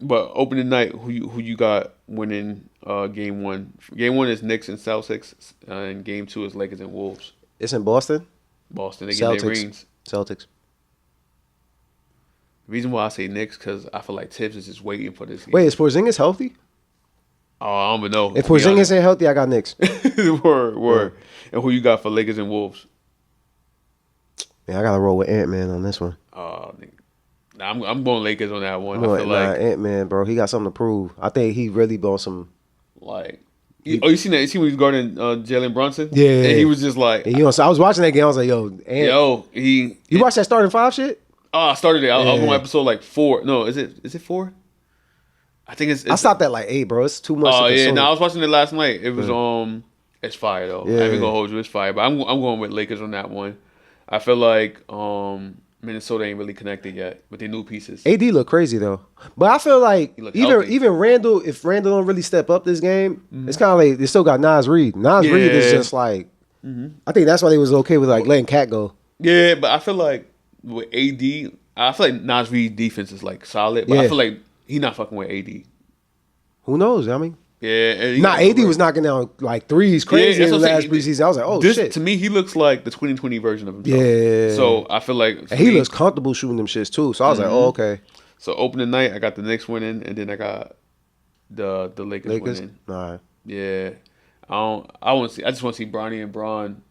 But opening night, who you got winning game one? Game one is Knicks and Celtics, and game two is Lakers and Wolves. It's in Boston. Boston, they get their rings. Celtics. The reason why I say Knicks because I feel like Tibbs is just waiting for this game. Wait, is Porzingis healthy? Oh, I don't even know. If Porzingis ain't healthy, I got Knicks. word. And who you got for Lakers and Wolves? Man, I gotta roll with Ant-Man on this one. Nah, I'm going Lakers on that one. I feel like Ant-Man, bro. He got something to prove. I think he really bought some. you seen that? You seen when he was guarding Jalen Brunson? Yeah. And he was just like, You know, so I was watching that game. I was like, yo, he. You watched that starting five shit? Oh, I started it. I was Yeah. on episode like 4. No, is it 4? I think it's I stopped at like 8, bro. It's too much. Oh to yeah, consume. no, I was watching it last night. It was it's fire though. Yeah. I ain't gonna hold you, it's fire. But I'm going with Lakers on that one. I feel like Minnesota ain't really connected yet with their new pieces. AD look crazy though, but I feel like look healthy. even Randall, if Randall don't really step up this game, it's kind of like they still got Nas Reed. Nas Reed is Yeah. just like, I think that's why they was okay with like letting Cat go. Yeah, but I feel like with AD, I feel like Nas Reed's defense is like solid, but I Yeah. feel like he not fucking with AD. Who knows? I mean, Yeah, and he nah, got AD over- was knocking down like threes crazy that's in the what I'm last saying. preseason. I was like, oh this shit. to me, he looks like the 2020 version of himself. Yeah. So I feel like And he looks comfortable shooting them shits too. So I was like, oh okay, So opening night, I got the Knicks winning, and then I got the Lakers winning. Nah. Yeah, I just want to see Bronny and Braun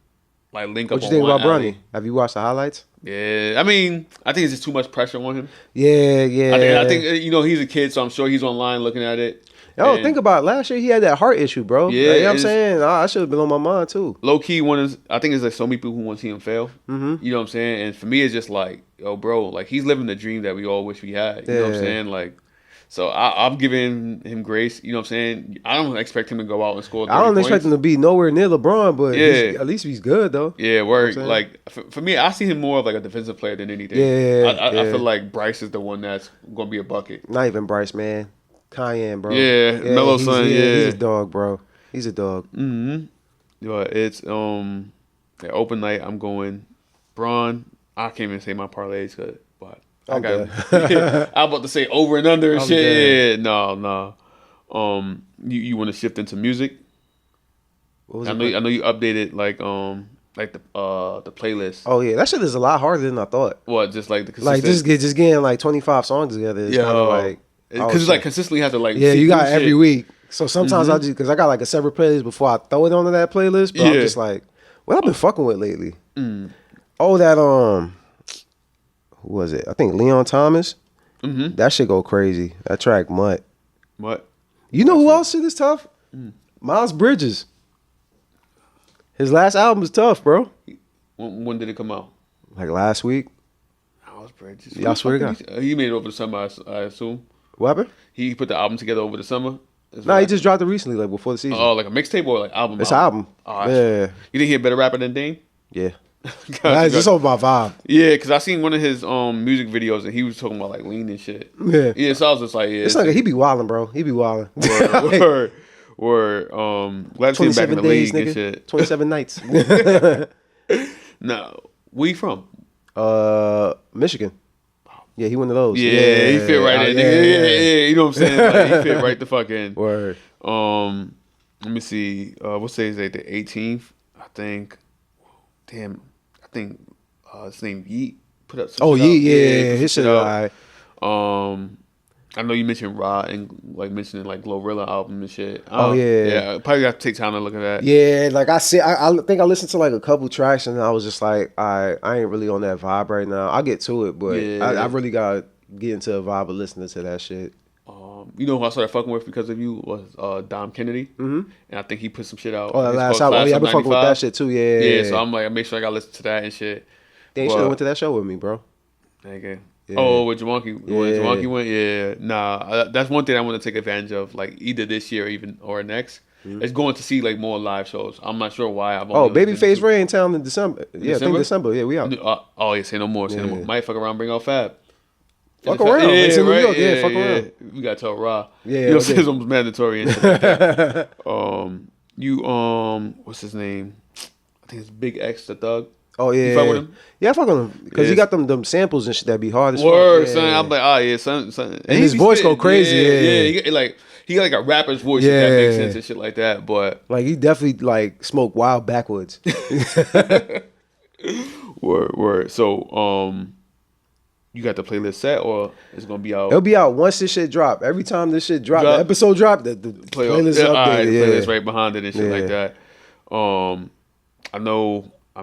like link up. What you on think one about alley. Bronny? Have you watched the highlights? Yeah, I mean, I think it's just too much pressure on him. Yeah. I think he's a kid, so I'm sure he's online looking at it. Yo, And think about it. Last year he had that heart issue, bro. Yeah, Like, you know what I'm it's- saying? I should have been on my mind too. low key I think there's like so many people who want to see him fail. Mm-hmm. You know what I'm saying? And for me, it's just like, yo, bro, like he's living the dream that we all wish we had. You know what I'm Yeah. saying? Like, so I'm giving him grace. You know what I'm saying? I don't expect him to go out and score. 30 I don't points. expect him to be nowhere near LeBron, but Yeah. at least he's good though. Yeah, word. You know what I'm Like for me, I see him more of like a defensive player than anything. Yeah, I yeah. feel like Bryce is the one that's gonna be a bucket. Not even Bryce, man. Cayenne, bro. Yeah, Melo's he's- son, yeah. he's a dog, bro. He's a dog. But it's the open night. I'm going Braun. I can't even say my parlays, but I I'm got. I'm about to say over and under and I'm shit. Yeah, no. You want to shift into music? What was I it? know you updated like the playlist. Oh yeah, that shit is a lot harder than I thought. What just like the Like consistent, just getting like 25 songs together is kind of like because it's like consistently have to like yeah, see you got new every shit. week. So sometimes I just because I got like a separate playlist before I throw it onto that playlist. But I'm Yeah. just like, what I've been fucking with lately. Mm. Oh, that who was it? I think Leon Thomas. Mm-hmm. That shit go crazy. That track Mutt. What? You know who else shit is tough? Mm. Miles Bridges. His last album is tough, bro. When did it come out? Like last week. House Bridges. Yeah, I swear to God. He made it over the summer, I assume. What happened? He put the album together over the summer. No, he just dropped it recently, like before the season. Oh, like a mixtape or like album? It's an album. Oh, that's- Yeah. You think he a better rapper than Dame? Yeah. Gotcha, That's just gotcha. all my vibe. Yeah, because I seen one of his music videos and he was talking about like lean and shit. Yeah. Yeah, so I was just like, yeah. It's like he be wilding, bro. He be wilding. Word. Glad to see him back in 27 the days, league and nigga. shit. 27 nights. No, where you from? Michigan. Yeah, he one of those. Yeah, he fit right in. Yeah. You know what I'm saying? Like, he fit right the fuck in. Word. Let me see. What day is it? The 18th, I think. Damn, I think his name Yeet put up some Oh, shit out. yeah, put his some shit out. alright. I know you mentioned Ra and like mentioning like Glorilla album and shit. Oh, yeah. Yeah, probably got to take time to look at that. Yeah, like I said, I think I listened to like a couple tracks and I was just like, I ain't really on that vibe right now. I'll get to it, but Yeah. I really gotta get into a vibe of listening to that shit. You know who I started fucking with because of you was Dom Kennedy, and I think he put some shit out. Oh, that It's last called album. Oh, yeah, I've been Class of fucking with that 95. shit too. Yeah. Yeah, so I'm like, I make sure I gotta listen to that and shit. Damn, you should have went to that show with me, bro. Okay. Yeah. Oh, with Jawanki. When Yeah. Jawanki went, yeah. Nah, that's one thing I want to take advantage of, like either this year or next. Is going to see like more live shows. I'm not sure why. I've Oh, only been Babyface to- Ray in town in December. Yeah, I think December? December. Yeah, we out. Oh yeah, say no more. Say no Yeah. more. Might fuck around, bring out Fab. Fuck around. It's in New York. Yeah, fuck around. We gotta tell Ra. Yeah, you know, okay. Sizzle's mandatory and shit like that. What's his name? I think it's Big X the Thug. Oh yeah. You fuck with him? Yeah, I fuck with him because he Yes. got them samples and shit that be hard as fuck. Word, Yeah. son. I'm like, oh yeah, son. And his he be voice go spitting. crazy, yeah. He got like a rapper's voice, if that makes Yeah. sense and shit like that. But Like he definitely like smoked wild backwoods. word. So you got the playlist set or it's gonna be out? It'll be out once this shit drop. Every time this shit drop, Drop. the episode drop, the playlist yeah, updated. alright, the Yeah. playlist right behind it and shit Yeah. like that. I know I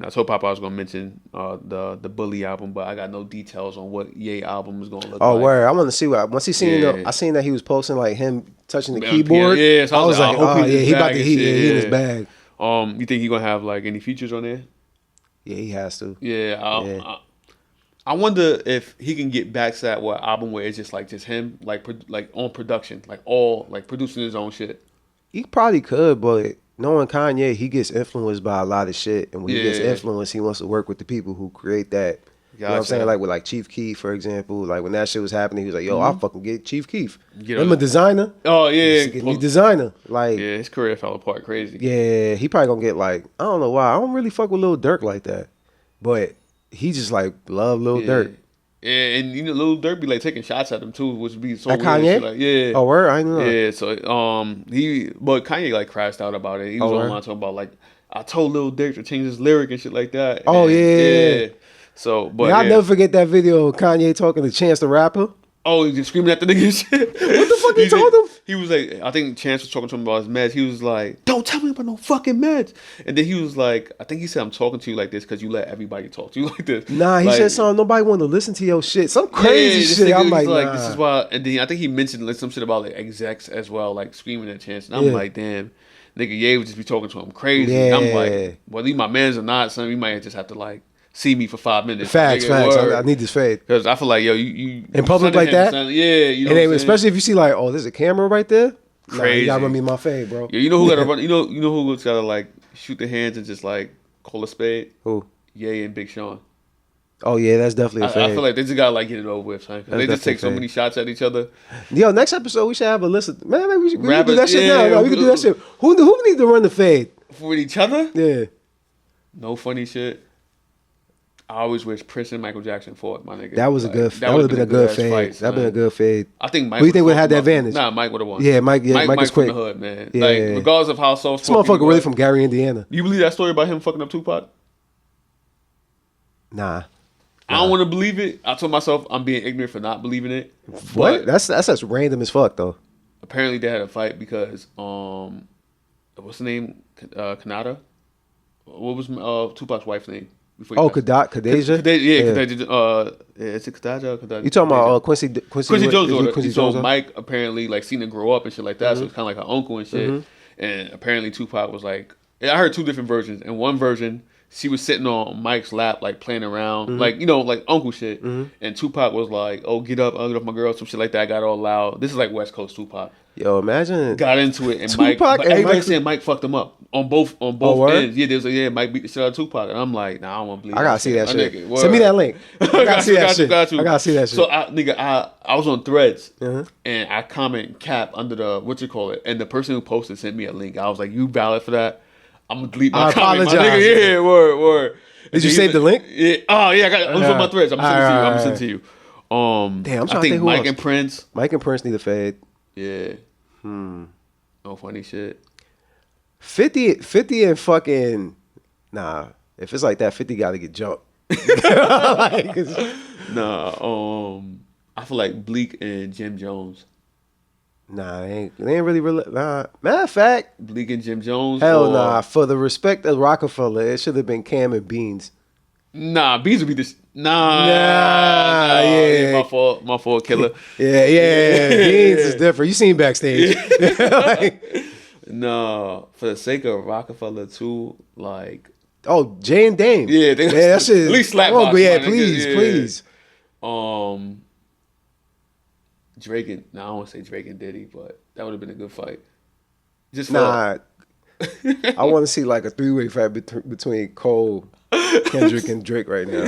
told Papa I was gonna mention the Bully album, but I got no details on what Ye album is gonna look Oh, like. word! I want to see what once he seen. Yeah. I seen that he was posting like him touching the Yeah, keyboard. yeah, so I was like, hope oh in yeah, his he about bag to and he shit, in his yeah. bag. You think he gonna have like any features on there? Yeah, he has to. Yeah, I wonder if he can get back to that album where it's just him, like on production, like all like producing his own shit. He probably could, but knowing Kanye, he gets influenced by a lot of shit, and when he gets Yeah. influenced, he wants to work with the people who create that. You know what I'm Gotcha. saying? Like with like Chief Keef, for example. Like when that shit was happening, he was like, "Yo, I'll fucking get Chief Keef. Get I'm him. a designer. Oh yeah, Just get me designer. Like, yeah, his career fell apart crazy. yeah, he probably gonna get like I don't know why. I don't really fuck with Lil Durk like that, but he just like love Lil Yeah. Durk. Yeah, and you know, Lil Durk be like taking shots at him too, which would be so Like weird. and Kanye? shit, like, yeah. Oh, word? I didn't know. Yeah, so but Kanye like crashed out about it. He was Oh, online word? talking about like I told Lil Durk to change his lyric and shit like that. Oh, And, yeah. So, but Yeah, I'll yeah. never forget that video of Kanye talking to Chance the Rapper. Oh, he's just screaming at the nigga and shit. What the fuck he told him? He was like, I think Chance was talking to him about his meds. He was like, don't tell me about no fucking meds. And then he was like, I think he said, I'm talking to you like this because you let everybody talk to you like this. Nah, he Like, said something. Nobody want to listen to your shit. Some yeah, crazy this shit. nigga I'm was like, nah. this is why. And then I think he mentioned like, some shit about like execs as well, like screaming at Chance. And I'm Yeah. like, damn, nigga, Ye would just be talking to him crazy. And I'm Yeah. like, well, these my mans or not, son, we might just have to like see me for 5 minutes. Facts, Nigga, facts. word. I need this fade. Because I feel like, yo, you In public sending like that? son, yeah, you know, And what then, I'm saying? especially if you see like, oh, there's a camera right there. Nah, you Crazy. gotta run me my fade, bro. Yeah, you know who gotta run? You know who's gotta like shoot the hands and just like call a spade? Who? Ye and Big Sean. Oh yeah, that's definitely a I fade. feel like they just gotta like get it over with, son. 'Cause That's they just take so definitely many shots at each other. Yo, next episode we should have a list of man. Maybe we can do Rappers, that shit yeah, now. No, we can do that shit. Who need to run the fade? For each other? Yeah. No funny shit. I always wish Prince and Michael Jackson fought, my nigga. That was a Like, good. That would have been a good ass fade. fight, That'd been a son. good fade. I think Mike. Who you think would've would've had the fucked him up. advantage? Nah, Mike would have won. Yeah, Mike. Yeah, Mike is from quick. the hood, man. Yeah. Like regardless of how soft. This motherfucker really from Gary, Indiana. You believe that story about him fucking up Tupac? Nah. I don't want to believe it. I told myself I'm being ignorant for not believing it. What? But That's random as fuck though. apparently they had a fight because what's the name? Kanata. What was Tupac's wife's name? Before he Oh, passed? Kadeja. Is it Kadaja? Kadaja? You talking about Quincy Quincy what- Jones' is it daughter. Quincy So Jones' daughter? Mike apparently like seen her grow up and shit like that. So it's kind of like her uncle and shit. And apparently Tupac was like, I heard two different versions. In one version, she was sitting on Mike's lap like playing around, like like uncle shit. And Tupac was like, "Oh, get up, get off my girl," some shit like that. I got all loud. This is like West Coast Tupac. Yo, imagine. Got into it, and Tupac Mike. But and everybody Mike- saying Mike fucked him up on both word? ends. Yeah, they was like, yeah, Mike beat the shit out of Tupac, and I'm like, nah, I don't want to believe. I gotta see that My shit. nigga, Send me word. that link. I gotta see that shit. Got you. I gotta see that shit. So I was on Threads Uh-huh. and I comment cap under the and the person who posted sent me a link. I was like, you valid for that? I'm gonna delete my I comment. My apologize. nigga, yeah, word. Did you And save the link? Yeah. Oh yeah, it was on my Threads. I'm sending it to you. I'm Alright. sending it to you. Damn, I'm trying I to think think who Mike else. and Prince. Mike and Prince need a fade. Yeah. No funny shit. 50 and fucking nah. If it's like that, 50 got to get jumped. Like, Nah, I feel like Bleak and Jim Jones. nah, they ain't really. Nah. Matter of fact, Bleak and Jim Jones. hell or, nah. For the respect of Rockefeller, it should have been Cam and Beans. Nah, Beans would be this. Yeah. My fault, killer. Yeah. Beans is different. You seen backstage. Like, Nah, for the sake of Rockefeller too, like oh, Jay and Dame. Yeah, that shit. At least slap Oh, box, but yeah, my nigga. please, Yeah. please. Drake and I don't want to say Drake and Diddy, but that would have been a good fight. Just for, Nah, I want to see like a 3-way fight between Cole, Kendrick, and Drake right now.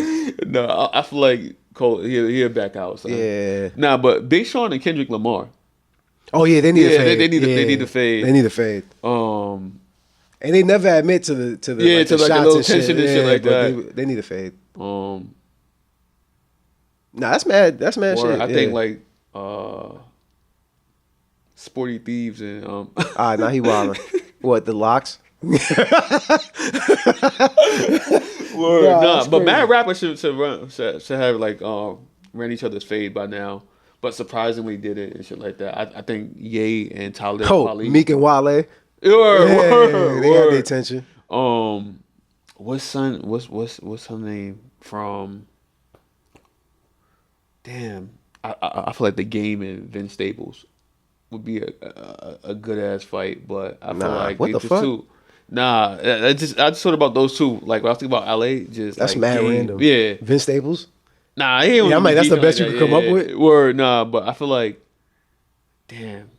No, I feel like Cole he'll back out. Son. Yeah. Nah, but Big Sean and Kendrick Lamar. Oh yeah, they need a Yeah, fade. they need a fade. They need a fade. And they never admit to the Yeah, like, to the like a shots little and tension and shit like but that. They need a fade. Nah, Nah, that's mad. That's mad shit. I think like Sporty Thieves and Now he wildin'. What, the locks? Word. Nah, Nah, that's but crazy. mad rappers should have like ran each other's fade by now. But surprisingly did it and shit like that. I think Ye and Talib Kweli. Meek and Wale. Word, Yeah, word, they got word. their attention. What's her name from? Damn, I feel like The Game and Vince Staples would be a good ass fight, but I feel like what they the just fuck? too. Nah, I just thought about those two. Like when I was thinking about LA, just That's like mad Game. random. Yeah, Vince Staples. nah, he ain't Yeah, I'm like, that's the beefing best you that. could come up with? Word, nah, but I feel like, damn,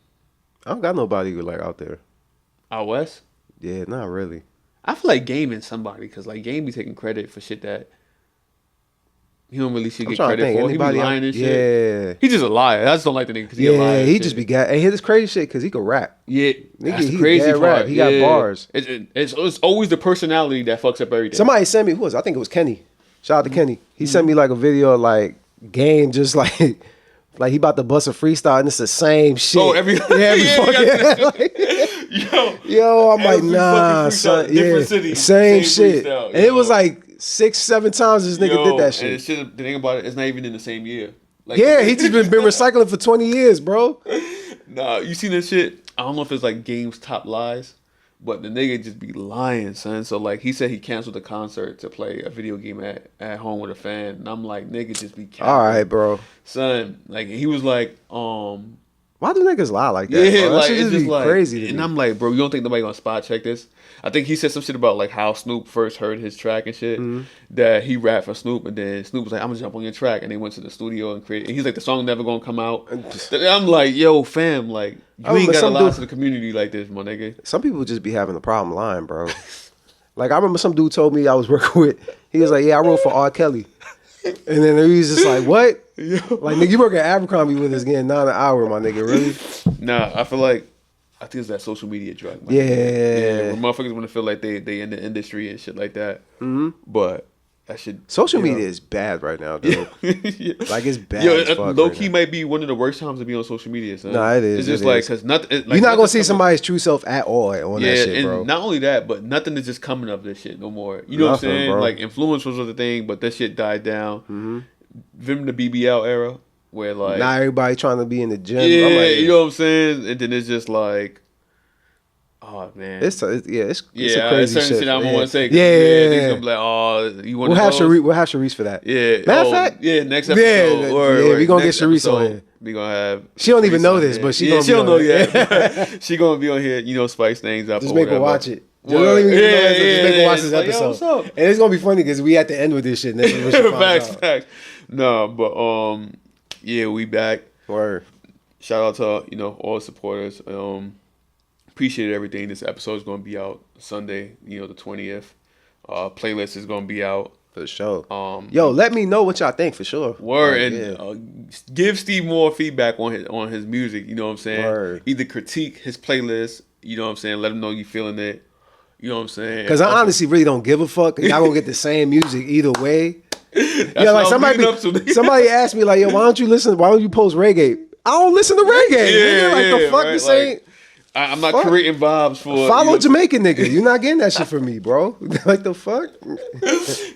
I don't got nobody like out there. out west. Yeah, not really. I feel like Game and somebody because like Game be taking credit for shit that he don't really should I'm get trying to credit think. for. He be Anybody lying else? and shit. Yeah. He just a liar. I just don't like the nigga because he a liar. Yeah, and he shit. just be got. And hear this crazy shit because he could rap. Yeah, Nigga, that's the he crazy bad part. rap. He got Yeah. bars. It's always the personality that fucks up everything. Somebody sent me, I think it was Kenny. Shout out to Kenny. He sent me like a video of like Game just like he about to bust a freestyle and it's the same shit. Oh, every Yo, I'm like, every nah, fucking son. freestyle, different Yeah, city, same same shit. freestyle, And it was yo. like 6-7 times this nigga did that And shit. the thing about it, it's not even in the same year. Like, Yeah, he just been recycling for 20 years, bro. Nah, you seen that shit? I don't know if it's like Game's top lies, but the nigga just be lying, son. So like he said he canceled the concert to play a video game at home with a fan, and I'm like, nigga, just be capping. All right, bro. Son. Like he was like, Why do niggas lie like that? yeah, bro? That like shit it's just be like crazy to and me. I'm like, bro, you don't think nobody gonna spot check this? I think he said some shit about like how Snoop first heard his track and shit. Mm-hmm. That he rapped for Snoop, and then Snoop was like, "I'm gonna jump on your track," and they went to the studio and created. And he's like, "The song never gonna come out." I'm like, "Yo, fam, like you I remember ain't gotta some lie dude- to the community like this, my nigga." Some people just be having a problem lying, bro. Like I remember some dude told me I was working with. He was like, "Yeah, I wrote for R. Kelly," and then he was just like, "What? Like nigga, you work at Abercrombie with us getting $9 an hour, my nigga? Really?" Nah, I feel like I think it's that social media drug. Man. Yeah. when motherfuckers want to feel like they in the industry and shit like that. Mm-hmm. But that shit. Social media is bad right now, dude. Yeah. Like it's bad. Yo, as fuck low right key now. might be one of the worst times to be on social media. Son. Nah, it is, It's just it like is. because nothing. Like, You're not gonna nothing's see coming- somebody's true self at all on that shit, and bro. not only that, but nothing is just coming of this shit no more. You know Nothing, what I'm saying? bro. Like influencers was a thing, but that shit died down. Mm-hmm. Them the BBL era where like Now everybody trying to be in the gym. yeah, I'm like, you know what I'm saying? And then it's just like, oh man, it's a crazy it's shit. certain shit I don't want to say. 'Cause, Yeah, niggas gonna be like, oh, you want We'll to have Sharice for that. Yeah. Matter of fact, yeah. Next yeah, episode, yeah, we gonna next get Sharice on episode, here. We gonna have. She don't even Sharice know on this, here. but she yeah, gonna she be don't on know it. yet. She gonna be on here. You know, spice things up. Just or make her whatever. watch it. Just Word. don't even know Yeah, that. Just make her watch yeah, this like, yo, episode. what's up? And it's gonna be funny because we at the end with this shit. And that's what she finds out. Facts. No, but yeah, we back. Word. Shout out to all the supporters. Appreciate everything. This episode is gonna be out Sunday. The 20th. Playlist is gonna be out. For sure. Yo, let me know what y'all think for sure. Word, Like, and give Steve more feedback on his music. You know what I'm saying? Word. Either critique his playlist. You know what I'm saying? Let him know you feeling it. You know what I'm saying? Because I honestly really don't give a fuck. Y'all gonna get the same music either way. That's Yeah, like what I'm leading up to. somebody asked me like, yo, why don't you post reggae? I don't listen to reggae. Yeah, nigga. Like the yeah, fuck right, this like- ain't. I'm not Fuck. creating vibes for. Follow Jamaican nigga. You're not getting that shit from me, bro. Like the fuck?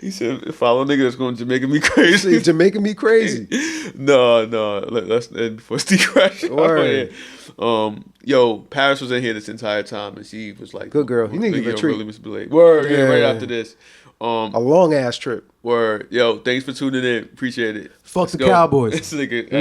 He said, "Follow nigga that's going to Jamaican me crazy." Jamaican me crazy. No. Let's end before Steve crashes. Yo, Paris was in here this entire time, and she was like, Good girl. You need to give her a treat. Really Miss Blade. Word. Yeah. Right Yeah. after this. A long ass trip. Word. Yo, thanks for tuning in. Appreciate it. Fuck Let's the go. Cowboys. This nigga.